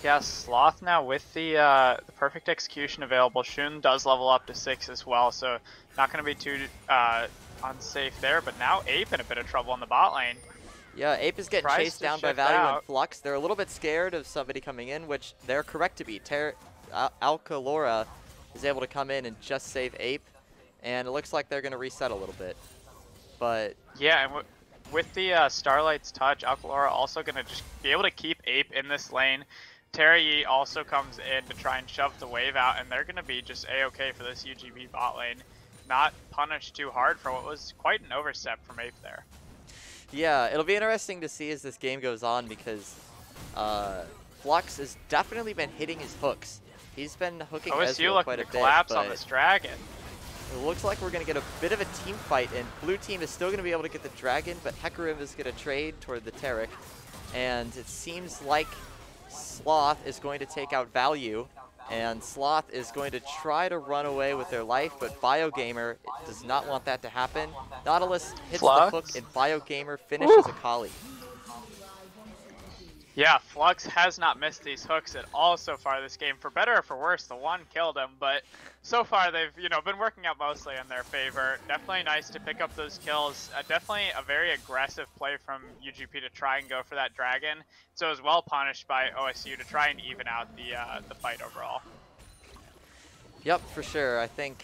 Yeah, Sloth now with the perfect execution available. Shun does level up to 6 as well, so not going to be too unsafe there. But now Ape in a bit of trouble in the bot lane. Yeah, Ape is getting chased down by Value and Flux. They're a little bit scared of somebody coming in, which they're correct to be. Alcalora is able to come in and just save Ape, and it looks like they're going to reset a little bit. But yeah, and with the Starlight's touch, Alcalora also going to just be able to keep Ape in this lane. Terry also comes in to try and shove the wave out, and they're going to be just A-okay for this UGB bot lane. Not punished too hard for what was quite an overstep from Ape there. Yeah, it'll be interesting to see as this game goes on because Flux has definitely been hitting his hooks. He's been hooking Ezreal quite a bit. Collapse on this dragon. It looks like we're going to get a bit of a team fight, and blue team is still going to be able to get the dragon, but Hecarim is going to trade toward the Taric, and it seems like Sloth is going to take out Value, and Sloth is going to try to run away with their life, but Biogamer does not want that to happen. Nautilus hits the hook, and Biogamer finishes Akali. Yeah, Flux has not missed these hooks at all so far this game. For better or for worse, the one killed him, but so far they've been working out mostly in their favor. Definitely nice to pick up those kills. Definitely a very aggressive play from UGP to try and go for that dragon. So it was well punished by OSU to try and even out the fight overall. Yep, for sure. I think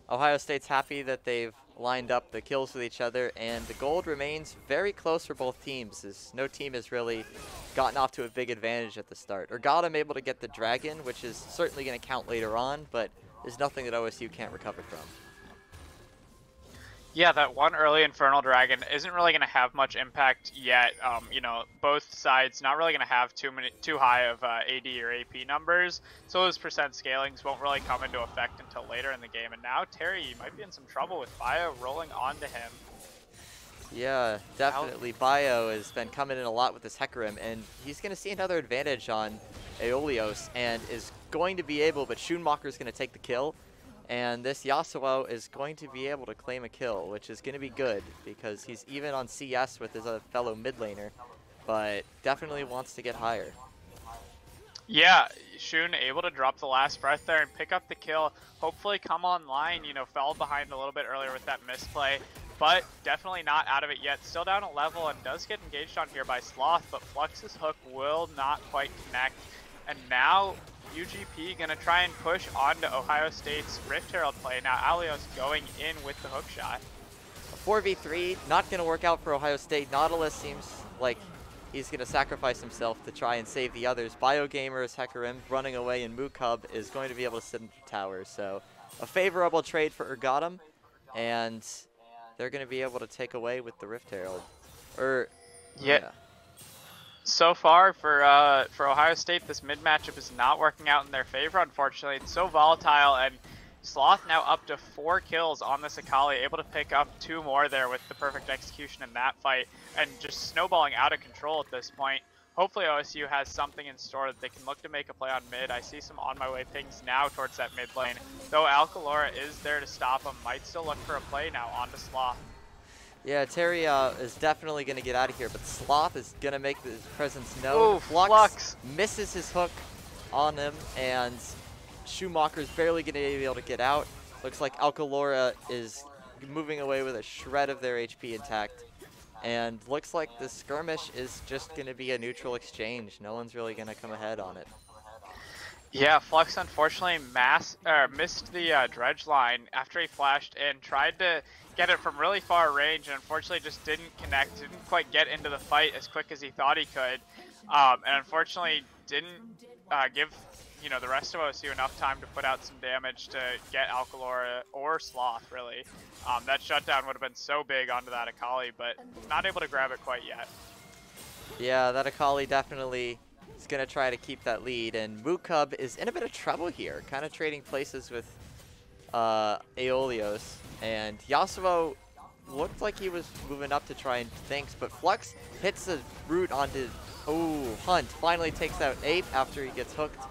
Ohio State's happy that they've lined up the kills with each other, and the gold remains very close for both teams, as no team has really gotten off to a big advantage at the start. Urgottem able to get the dragon, which is certainly going to count later on, but is nothing that OSU can't recover from. Yeah, that one early Infernal Dragon isn't really going to have much impact yet. Both sides not really going to have too high of AD or AP numbers, so those percent scalings won't really come into effect until later in the game. And now Terry might be in some trouble with Bio rolling onto him. Yeah, definitely. Bio has been coming in a lot with this Hecarim, and he's going to see another advantage on Aeolios, and is going to be able, but Schoonmaker's going to take the kill. And this Yasuo is going to be able to claim a kill, which is going to be good because he's even on CS with his fellow mid laner, but definitely wants to get higher. Yeah, Shun able to drop the last breath there and pick up the kill. Hopefully come online, fell behind a little bit earlier with that misplay, but definitely not out of it yet. Still down a level and does get engaged on here by Sloth, but Flux's hook will not quite connect. And now UGP gonna try and push onto Ohio State's Rift Herald play. Now Alios going in with the hook shot. A 4v3, not gonna work out for Ohio State. Nautilus seems like he's gonna sacrifice himself to try and save the others. Biogamer's Hecarim running away, and Mookub is going to be able to sit in the tower. So a favorable trade for Urgottem, and they're gonna be able to take away with the Rift Herald. Yeah. So far for Ohio State, this mid matchup is not working out in their favor, unfortunately. It's so volatile, and Sloth now up to 4 kills on this Akali, able to pick up 2 more there with the perfect execution in that fight, and just snowballing out of control at this point. Hopefully OSU has something in store that they can look to make a play on mid. I see some on my way pings now towards that mid lane, though Alcalora is there to stop him. Might still look for a play now onto Sloth. Yeah, Terry is definitely going to get out of here, but Sloth is going to make his presence known. Ooh, Flux misses his hook on him, and Schumacher's barely going to be able to get out. Looks like Alcalora is moving away with a shred of their HP intact. And looks like the skirmish is just going to be a neutral exchange. No one's really going to come ahead on it. Yeah, Flux unfortunately missed the dredge line after he flashed in. Tried to get it from really far range, and unfortunately just didn't connect. Didn't quite get into the fight as quick as he thought he could. And unfortunately didn't give the rest of OSU enough time to put out some damage to get Alcalora or Sloth, really. That shutdown would have been so big onto that Akali, but not able to grab it quite yet. Yeah, that Akali definitely is going to try to keep that lead, and Mookub is in a bit of trouble here, kind of trading places with Aeolios, and Yasuo looked like he was moving up to try and thanks, but Flux hits the root onto Hunt, finally takes out Ape after he gets hooked,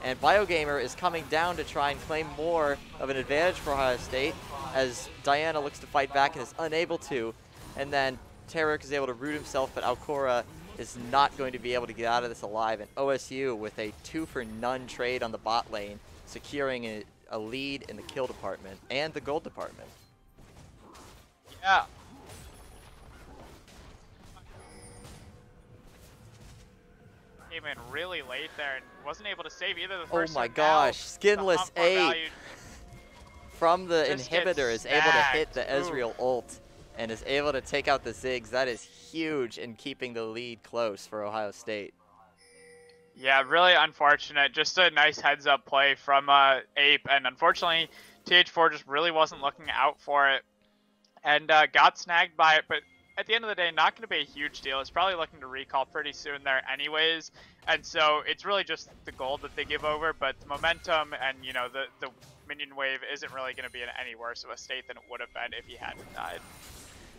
And Biogamer is coming down to try and claim more of an advantage for Ohio State, as Diana looks to fight back and is unable to. And then Tarek is able to root himself, but Alcora is not going to be able to get out of this alive. And OSU with a 2-for-none trade on the bot lane, securing a lead in the kill department and the gold department. Yeah. Came in really late there and wasn't able to save either the first. Oh my gosh, Skinless 8 from the just inhibitor is able to hit the Ezreal ult and is able to take out the Ziggs. That is huge in keeping the lead close for Ohio State. Yeah, really unfortunate. Just a nice heads-up play from Ape, and unfortunately, TH4 just really wasn't looking out for it and got snagged by it, but at the end of the day, not going to be a huge deal. It's probably looking to recall pretty soon there anyways, and so it's really just the gold that they give over, but the momentum and, you know, the minion wave isn't really going to be in any worse of a state than it would have been if he hadn't died.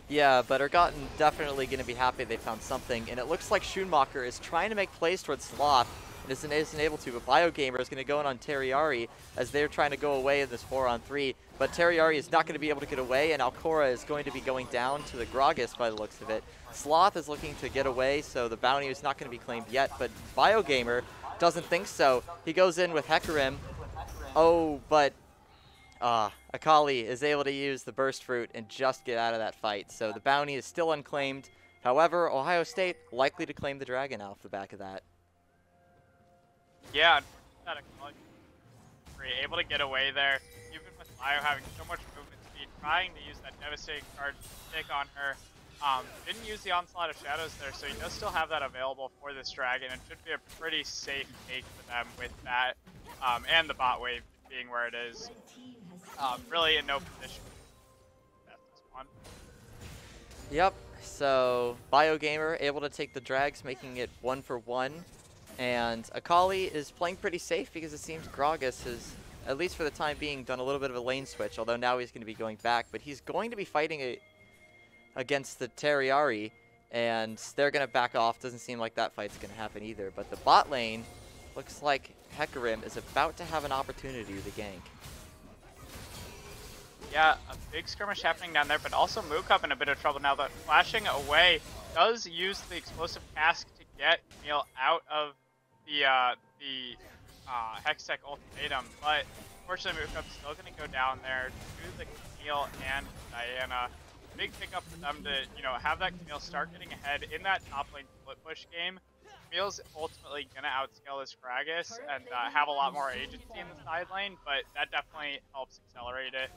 Yeah, but Urgottem definitely going to be happy they found something, and it looks like Schoonmacher is trying to make plays towards Sloth, and isn't able to, but Biogamer is going to go in on Terriari as they're trying to go away in this 4-on-3, but Terriari is not going to be able to get away, and Alcora is going to be going down to the Gragas by the looks of it. Sloth is looking to get away, so the bounty is not going to be claimed yet, but Biogamer doesn't think so. He goes in with Hecarim. Oh, but Akali is able to use the Burst Fruit and just get out of that fight, so the bounty is still unclaimed. However, Ohio State likely to claim the Dragon off the back of that. Yeah, able to get away there, even with Bio having so much movement speed, trying to use that devastating card stick on her. Didn't use the Onslaught of Shadows there, so he does still have that available for this Dragon, and should be a pretty safe take for them with that, and the bot wave being where it is. Really in no position at this one. Yep, so Biogamer able to take the drags, making it 1-for-1. And Akali is playing pretty safe because it seems Gragas has, at least for the time being, done a little bit of a lane switch, although now he's going to be going back. But he's going to be fighting against the Terriari, and they're going to back off. Doesn't seem like that fight's going to happen either. But the bot lane looks like Hecarim is about to have an opportunity to gank. Yeah, a big skirmish happening down there, but also Mookop in a bit of trouble now. But flashing away does use the explosive cask to get Camille out of the Hextech ultimatum, but unfortunately Mookop's still going to go down there to the Camille and Diana. Big pickup for them to, you know, have that Camille start getting ahead in that top lane split push game. Camille's ultimately going to outscale this Gragas and have a lot more agency in the side lane, but that definitely helps accelerate it.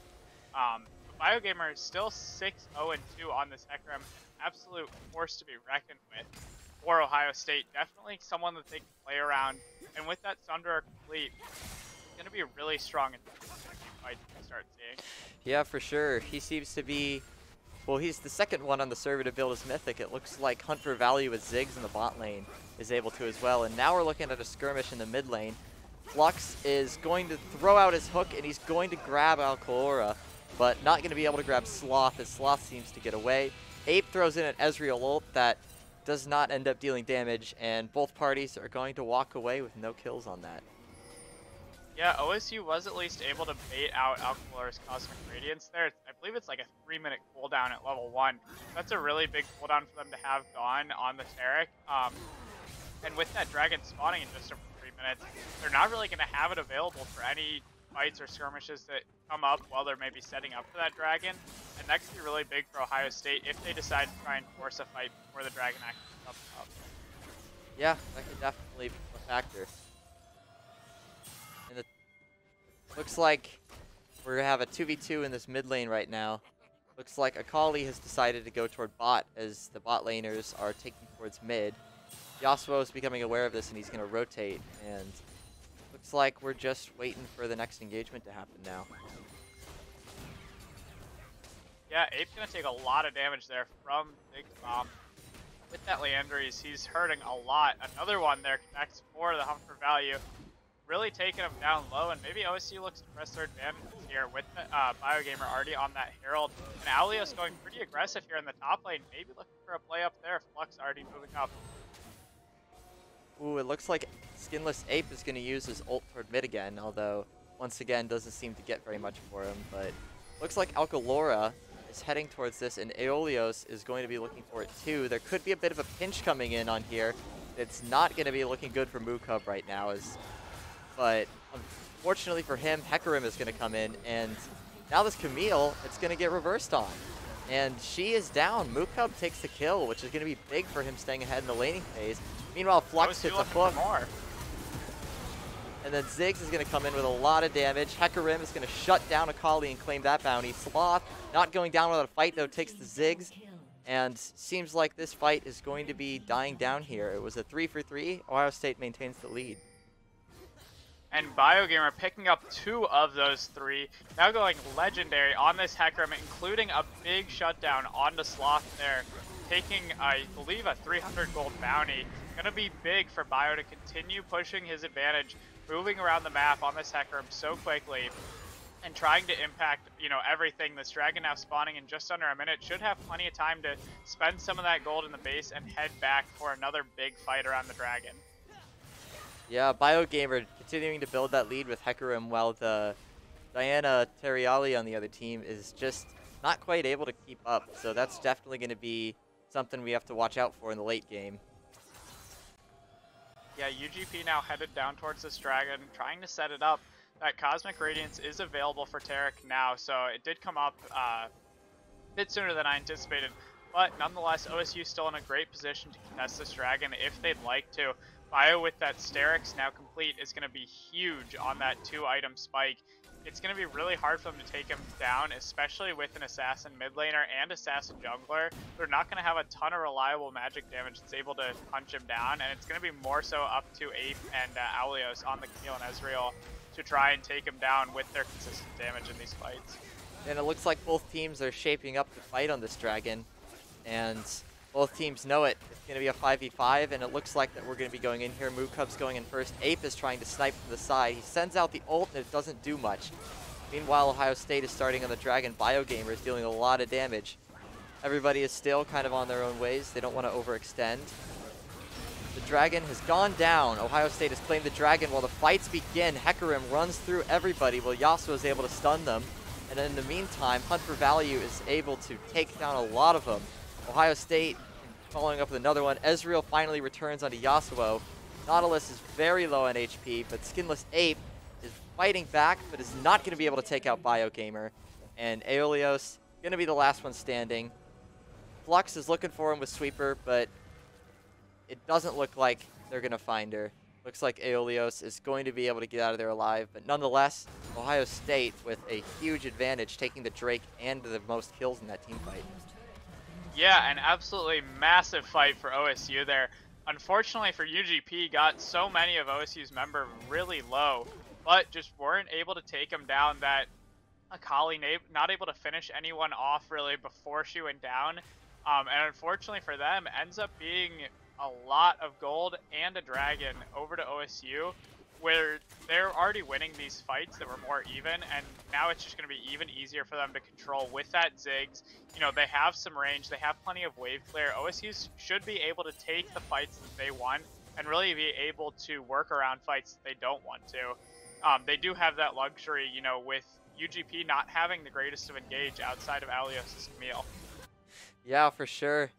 But Biogamer is still 6-0-2 on this Hecarim, an absolute force to be reckoned with for Ohio State. Definitely someone that they can play around, and with that Sundra complete, it's going to be really strong in the fight to start seeing. Yeah, for sure. He seems to be, well, he's the second one on the server to build his Mythic. It looks like Hunt for Value with Ziggs in the bot lane is able to as well, and now we're looking at a skirmish in the mid lane. Flux is going to throw out his hook, and he's going to grab Alcora, but not going to be able to grab Sloth, as Sloth seems to get away. Ape throws in an Ezreal ult that does not end up dealing damage, and both parties are going to walk away with no kills on that. Yeah, OSU was at least able to bait out Alcola's Cosmic Radiance there. I believe it's like a 3-minute cooldown at level 1. That's a really big cooldown for them to have gone on the Tarek. And with that Dragon spawning in just over 3 minutes, they're not really going to have it available for any fights or skirmishes that come up while they're maybe setting up for that Dragon. And that could be really big for Ohio State if they decide to try and force a fight before the Dragon actually comes up. Yeah, that could definitely be a factor. And it looks like we're going to have a 2v2 in this mid lane right now. Looks like Akali has decided to go toward bot as the bot laners are taking towards mid. Yasuo is becoming aware of this and he's going to rotate, and looks like we're just waiting for the next engagement to happen now. Yeah, Ape's going to take a lot of damage there from Big Bomb. With that Leandries, he's hurting a lot. Another one there connects for the Hunt for Value. Really taking him down low, and maybe OSU looks to press their advantage here with the Biogamer already on that Herald. And Alios going pretty aggressive here in the top lane, maybe looking for a play up there. Flux already moving up. Ooh, it looks like Skinless Ape is going to use his ult toward mid again, although once again doesn't seem to get very much for him. But looks like Alcalora is heading towards this, and Aeolios is going to be looking for it too. There could be a bit of a pinch coming in on here. It's not going to be looking good for Mookub right now, but unfortunately for him, Hecarim is going to come in, and now this Camille, it's going to get reversed on. And she is down. Mookub takes the kill, which is going to be big for him staying ahead in the laning phase. Meanwhile, Flux hits a hook. And then Ziggs is going to come in with a lot of damage. Hecarim is going to shut down Akali and claim that bounty. Sloth, not going down without a fight, though, takes the Ziggs. And seems like this fight is going to be dying down here. It was a 3-for-3. Ohio State maintains the lead. And BioGamer picking up 2 of those 3. Now going legendary on this Hecarim, including a big shutdown on the Sloth there. Taking, I believe, a 300 gold bounty. Gonna be big for Bio to continue pushing his advantage, moving around the map on this Hecarim so quickly, and trying to impact, you know, everything. This dragon now spawning in just under a minute. Should have plenty of time to spend some of that gold in the base and head back for another big fight around the dragon. Yeah, BioGamer continuing to build that lead with Hecarim, while the Diana Terriali on the other team is just not quite able to keep up. So that's definitely going to be something we have to watch out for in the late game. Yeah, UGP now headed down towards this dragon, trying to set it up. That Cosmic Radiance is available for Taric now, so it did come up a bit sooner than I anticipated. But nonetheless, OSU still in a great position to contest this dragon if they'd like to. Bio with that Sterix now complete is going to be huge on that 2-item spike. It's going to be really hard for them to take him down, especially with an Assassin mid laner and Assassin jungler. They're not going to have a ton of reliable magic damage that's able to punch him down, and it's going to be more so up to Ape and Aulios on the Camille and Ezreal to try and take him down with their consistent damage in these fights. And it looks like both teams are shaping up to fight on this dragon, and both teams know it. It's going to be a 5v5, and it looks like that we're going to be going in here. Mookub's going in first. Ape is trying to snipe from the side. He sends out the ult, and it doesn't do much. Meanwhile, Ohio State is starting on the dragon. BioGamer is dealing a lot of damage. Everybody is still kind of on their own ways. They don't want to overextend. The dragon has gone down. Ohio State has claimed the dragon while the fights begin. Hecarim runs through everybody while Yasuo is able to stun them. And in the meantime, Hunt for Value is able to take down a lot of them. Ohio State following up with another one. Ezreal finally returns onto Yasuo. Nautilus is very low on HP, but Skinless Ape is fighting back, but is not going to be able to take out BioGamer. And Aeolios going to be the last one standing. Flux is looking for him with Sweeper, but it doesn't look like they're going to find her. Looks like Aeolios is going to be able to get out of there alive, but nonetheless, Ohio State with a huge advantage, taking the Drake and the most kills in that team fight. Yeah, an absolutely massive fight for OSU there. Unfortunately for UGP, got so many of OSU's members really low, but just weren't able to take him down. That Akali not able to finish anyone off really before she went down. And unfortunately for them, ends up being a lot of gold and a dragon over to OSU, where they're already winning these fights that were more even, and now it's just going to be even easier for them to control with that Ziggs. You know, they have some range, they have plenty of wave clear. OSU should be able to take the fights that they won and really be able to work around fights that they don't want to. They do have that luxury, you know, with UGP not having the greatest of engage outside of Alios' Camille. Yeah, for sure.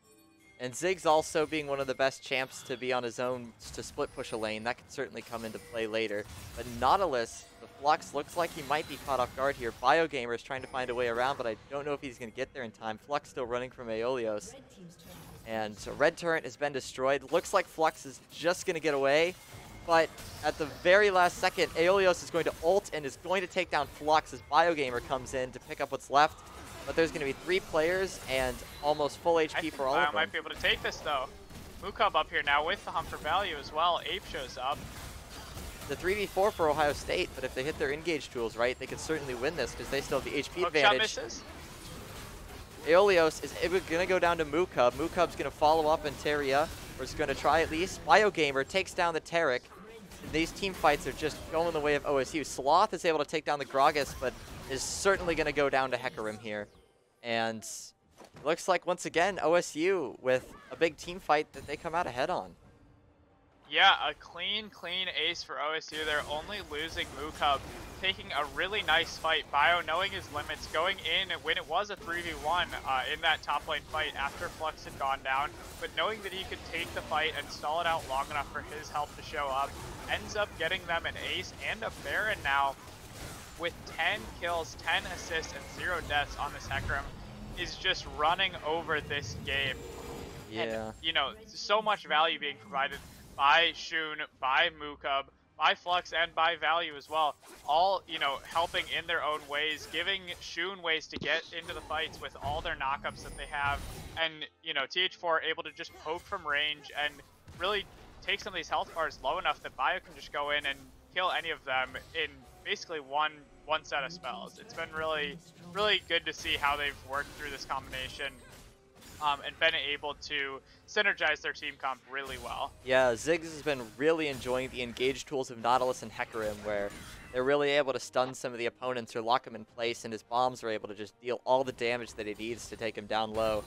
And Ziggs also being one of the best champs to be on his own to split push a lane. That could certainly come into play later. But Nautilus, the Flux, looks like he might be caught off guard here. BioGamer is trying to find a way around, but I don't know if he's going to get there in time. Flux still running from Aeolios. And so Red Turret has been destroyed. Looks like Flux is just going to get away. But at the very last second, Aeolios is going to ult and is going to take down Flux as BioGamer comes in to pick up what's left. But there's going to be 3 players and almost full HP for all of them. Might be able to take this though. Mookub up here now with the Hunt for Value as well. Ape shows up. The 3v4 for Ohio State, but if they hit their engage tools right, they could certainly win this because they still have the HP advantage. Misses. Aeolios is going to go down to Mookub. Mookub's going to follow up in Teria, or is going to try at least. BioGamer takes down the Taric. These team fights are just going the way of OSU. Sloth is able to take down the Gragas, but is certainly going to go down to Hecarim here. And looks like, once again, OSU with a big team fight that they come out ahead on. Yeah, a clean ace for OSU. They're only losing Mukub, taking a really nice fight. Bio knowing his limits, going in when it was a 3v1 in that top lane fight after Flux had gone down, but knowing that he could take the fight and stall it out long enough for his help to show up, ends up getting them an ace and a Baron now with 10 kills, 10 assists, and 0 deaths on this Hecarim, is just running over this game. Yeah. And, you know, so much value being provided by Shun, by Mukub, by Flux, and by Value as well. All, you know, helping in their own ways, giving Shun ways to get into the fights with all their knockups that they have. And, you know, TH4 able to just poke from range and really take some of these health bars low enough that Bio can just go in and kill any of them in basically one set of spells. It's been really good to see how they've worked through this combination. And been able to synergize their team comp really well. Yeah, Ziggs has been really enjoying the engage tools of Nautilus and Hecarim, where they're really able to stun some of the opponents or lock them in place, and his bombs are able to just deal all the damage that he needs to take him down low.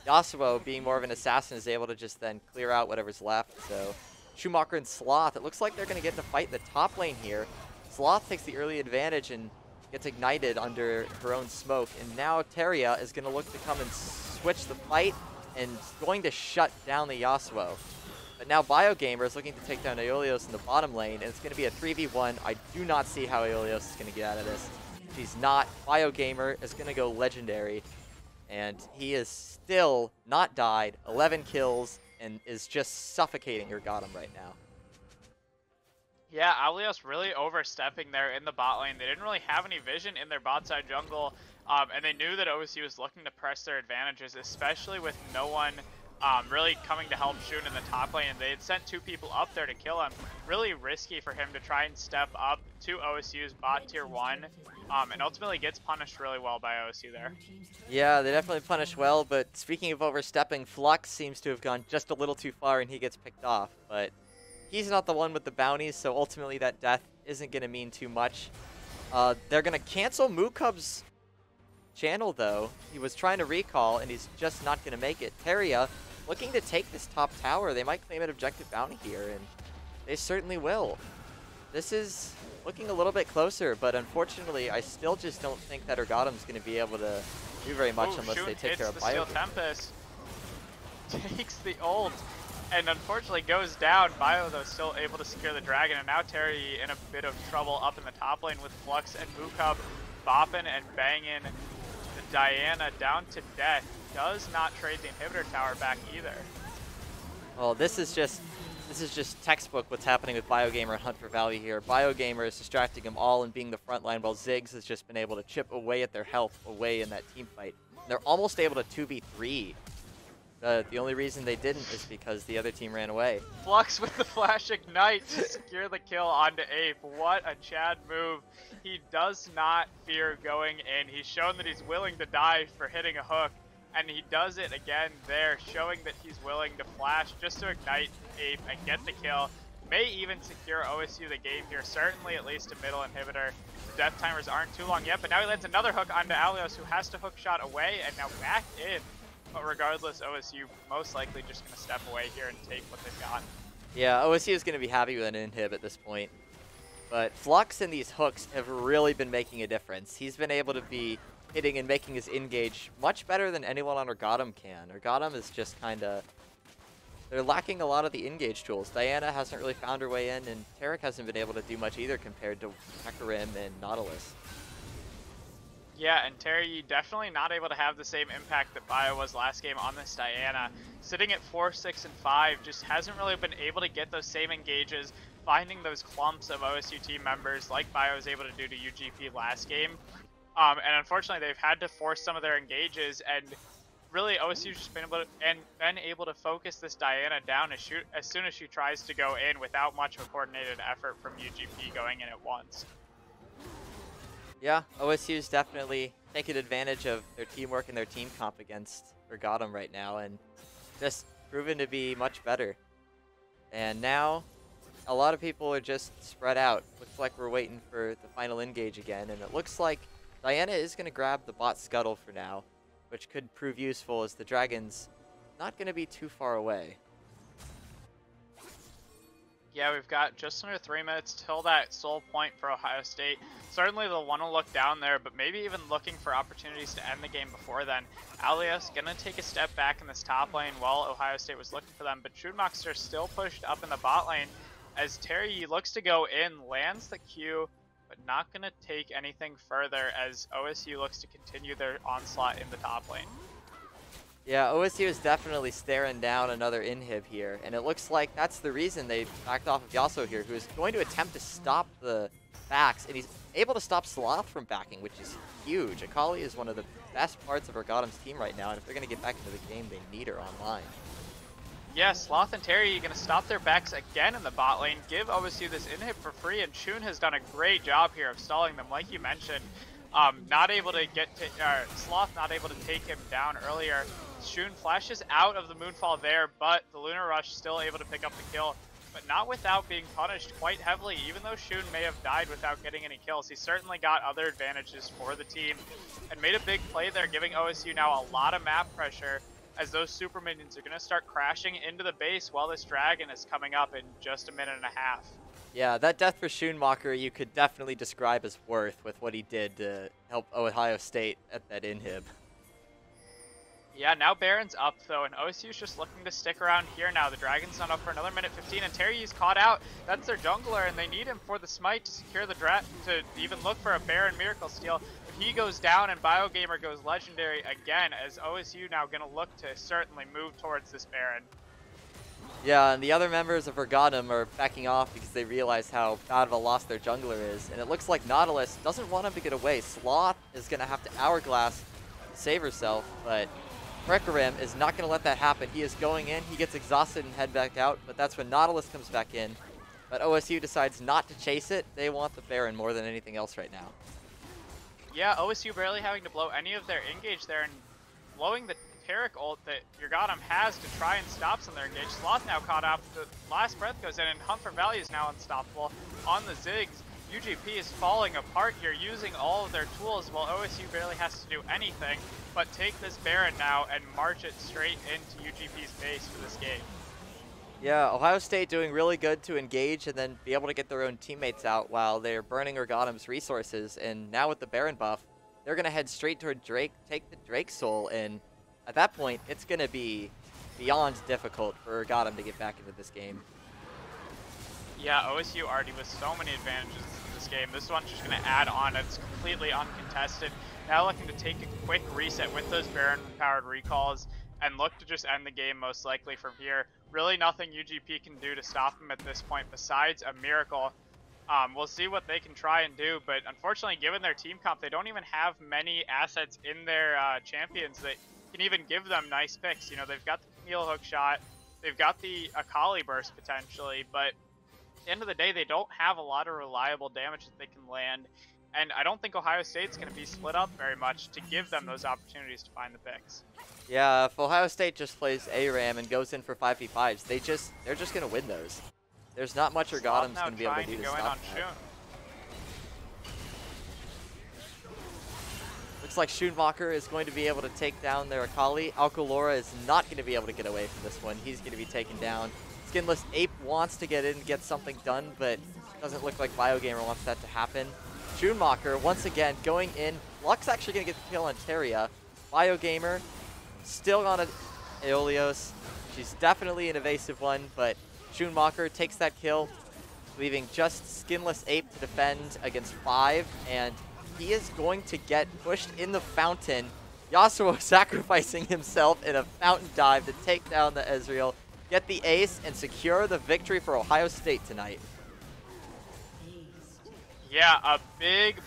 Yasuo, being more of an assassin, is able to just then clear out whatever's left. So Schumacher and Sloth, it looks like they're going to get to fight the top lane here. Sloth takes the early advantage and gets ignited under her own smoke, and now Teria is going to look to come and switch the fight and going to shut down the Yasuo. But now Biogamer is looking to take down Aeolios in the bottom lane, and it's going to be a 3v1. I do not see how Aeolios is going to get out of this. If he's not, Biogamer is going to go legendary, and he is still not died, 11 kills, and is just suffocating Urgottem right now. Yeah, Aeolios really overstepping there in the bot lane. They didn't really have any vision in their bot side jungle, and they knew that OSU was looking to press their advantages, especially with no one really coming to help Shun in the top lane. They had sent 2 people up there to kill him. Really risky for him to try and step up to OSU's bot tier 1, and ultimately gets punished really well by OSU there. Yeah, they definitely punish well, but speaking of overstepping, Flux seems to have gone just a little too far and he gets picked off, but he's not the one with the bounties, so ultimately that death isn't going to mean too much. They're going to cancel Mukub's channel, though. He was trying to recall, and he's just not going to make it. Teria looking to take this top tower. They might claim an objective bounty here, and they certainly will. This is looking a little bit closer, but unfortunately, I still just don't think that Urgottem's going to be able to do very much unless they take care of Bio. Steel Tempest takes the ult, and unfortunately goes down. Bio, though, still able to secure the dragon, and now Terry in a bit of trouble up in the top lane with Flux and Mukub bopping and banging the Diana down to death. Does not trade the inhibitor tower back either. Well, this is just textbook what's happening with Biogamer and Hunt for Value here. Biogamer is distracting them all and being the front line, while Ziggs has just been able to chip away at their health away in that team fight. They're almost able to 2v3. The only reason they didn't is because the other team ran away. Flux with the Flash Ignite to secure the kill onto Ape. What a Chad move. He does not fear going in. He's shown that he's willing to die for hitting a hook, and he does it again there, showing that he's willing to flash just to ignite Ape and get the kill. May even secure OSU the game here, certainly at least a middle inhibitor. The death timers aren't too long yet, but now he lands another hook onto Aeolios, who has to hook shot away, and now back in. But regardless, OSU most likely just going to step away here and take what they've got. Yeah, OSU is going to be happy with an inhib at this point. But Flux and these hooks have really been making a difference. He's been able to be hitting and making his engage much better than anyone on Urgottem can. Urgottem is just kind of... They're lacking a lot of the engage tools. Diana hasn't really found her way in, and Tarek hasn't been able to do much either compared to Hecarim and Nautilus. Yeah, and Terry definitely not able to have the same impact that Bio was last game on this Diana. Sitting at 4, 6, and 5, just hasn't really been able to get those same engages, finding those clumps of OSU team members like Bio was able to do to UGP last game. And unfortunately, they've had to force some of their engages, and really OSU's just been able to focus this Diana down as soon as she tries to go in without much of a coordinated effort from UGP going in at once. Yeah, OSU's definitely taking advantage of their teamwork and their team comp against Urgottem right now, and just proven to be much better. And now, a lot of people are just spread out. Looks like we're waiting for the final engage again, and it looks like Diana is going to grab the bot scuttle for now, which could prove useful as the dragon's not going to be too far away. Yeah, we've got just under 3 minutes till that sole point for Ohio State. Certainly they'll want to look down there, but maybe even looking for opportunities to end the game before then. Alias going to take a step back in this top lane while Ohio State was looking for them, but Schoonmacher still pushed up in the bot lane as Terry looks to go in, lands the Q, but not going to take anything further as OSU looks to continue their onslaught in the top lane. Yeah, OSU is definitely staring down another inhib here, and it looks like that's the reason they backed off of Yasuo here, who is going to attempt to stop the backs, and he's able to stop Sloth from backing, which is huge. Akali is one of the best parts of Urgottem's team right now, and if they're going to get back into the game, they need her online. Yeah, Sloth and Terry are going to stop their backs again in the bot lane, give OSU this inhib for free, and Shun has done a great job here of stalling them, like you mentioned. Not able to get to, Sloth not able to take him down earlier. Shun flashes out of the Moonfall there, but the Lunar Rush still able to pick up the kill, but not without being punished quite heavily. Even though Shun may have died without getting any kills, he certainly got other advantages for the team and made a big play there, giving OSU now a lot of map pressure as those super minions are going to start crashing into the base while this dragon is coming up in just a minute and a half. Yeah, that death for Schoonmacher you could definitely describe as worth with what he did to help Ohio State at that inhib. Yeah, now Baron's up though, and OSU's just looking to stick around here now. The Dragon's not up for another minute 15, and Terry's caught out. That's their jungler, and they need him for the smite to secure the to even look for a Baron Miracle Steal. But he goes down, and BioGamer goes legendary again, as OSU now going to look to certainly move towards this Baron. Yeah, and the other members of Urgottem are backing off because they realize how bad of a loss their jungler is. And it looks like Nautilus doesn't want him to get away. Sloth is going to have to Hourglass to save herself, but Recarim is not going to let that happen. He is going in, he gets exhausted and head back out, but that's when Nautilus comes back in. But OSU decides not to chase it. They want the Baron more than anything else right now. Yeah, OSU barely having to blow any of their engage there, and blowing the Taric ult that Urgottem has to try and stop some of their engage. Sloth now caught up, the last breath goes in, and Hunt for Value is now unstoppable on the Ziggs. UGP is falling apart here, using all of their tools while OSU barely has to do anything but take this Baron now and march it straight into UGP's base for this game. Yeah, Ohio State doing really good to engage and then be able to get their own teammates out while they're burning Urgottem's resources. And now with the Baron buff, they're going to head straight toward Drake, take the Drake Soul, and at that point, it's going to be beyond difficult for Urgottem to get back into this game. Yeah, OSU already with so many advantages in this game. This one's just going to add on. It's completely uncontested. Now looking to take a quick reset with those Baron-powered recalls and look to just end the game most likely from here. Really nothing UGP can do to stop him at this point besides a miracle. We'll see what they can try and do, but unfortunately, given their team comp, they don't even have many assets in their champions that can even give them nice picks. You know, they've got the Camille hook shot, they've got the Akali burst potentially, but at the end of the day, they don't have a lot of reliable damage that they can land, and I don't think Ohio State's going to be split up very much to give them those opportunities to find the picks. Yeah, if Ohio State just plays ARAM and goes in for 5v5s, they're just going to win those. There's not much Urgottem's going to be able to do to stop that. Looks like Schoonmacher is going to be able to take down their Akali. Alkalora is not going to be able to get away from this one. He's going to be taken down. Skinless Ape wants to get in and get something done, but doesn't look like BioGamer wants that to happen. Schoonmacher, once again, going in. Luck's actually going to get the kill on Teria. BioGamer still on Aeolios. She's definitely an evasive one, but Schoonmacher takes that kill, leaving just Skinless Ape to defend against 5, and he is going to get pushed in the fountain. Yasuo sacrificing himself in a fountain dive to take down the Ezreal, get the ace, and secure the victory for Ohio State tonight. Yeah, a big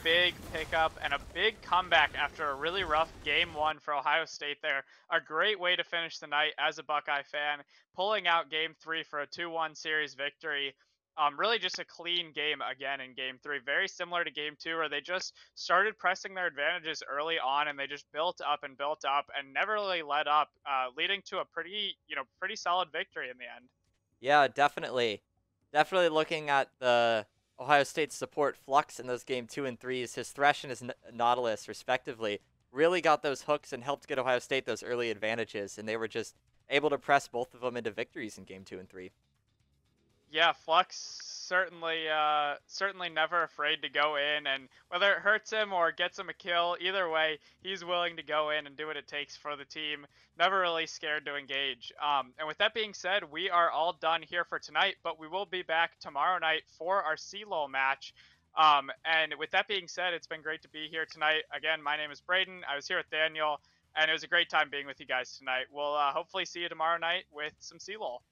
pickup and a big comeback after a really rough game 1 for Ohio State there. A great way to finish the night as a Buckeye fan, pulling out game 3 for a 2-1 series victory. Really just a clean game again in game 3. Very similar to game 2 where they just started pressing their advantages early on and they just built up and never really let up, leading to a pretty solid victory in the end. Yeah, definitely. Definitely looking at the Ohio State support Flux in those game 2 and 3s, his Thresh and his Nautilus respectively, really got those hooks and helped get Ohio State those early advantages, and they were just able to press both of them into victories in game 2 and 3. Yeah, Flux certainly never afraid to go in, and whether it hurts him or gets him a kill, either way, he's willing to go in and do what it takes for the team. Never really scared to engage. And with that being said, we are all done here for tonight, but we will be back tomorrow night for our CLOL match. And with that being said, it's been great to be here tonight. Again, my name is Braden. I was here with Daniel, and it was a great time being with you guys tonight. We'll hopefully see you tomorrow night with some CLOL.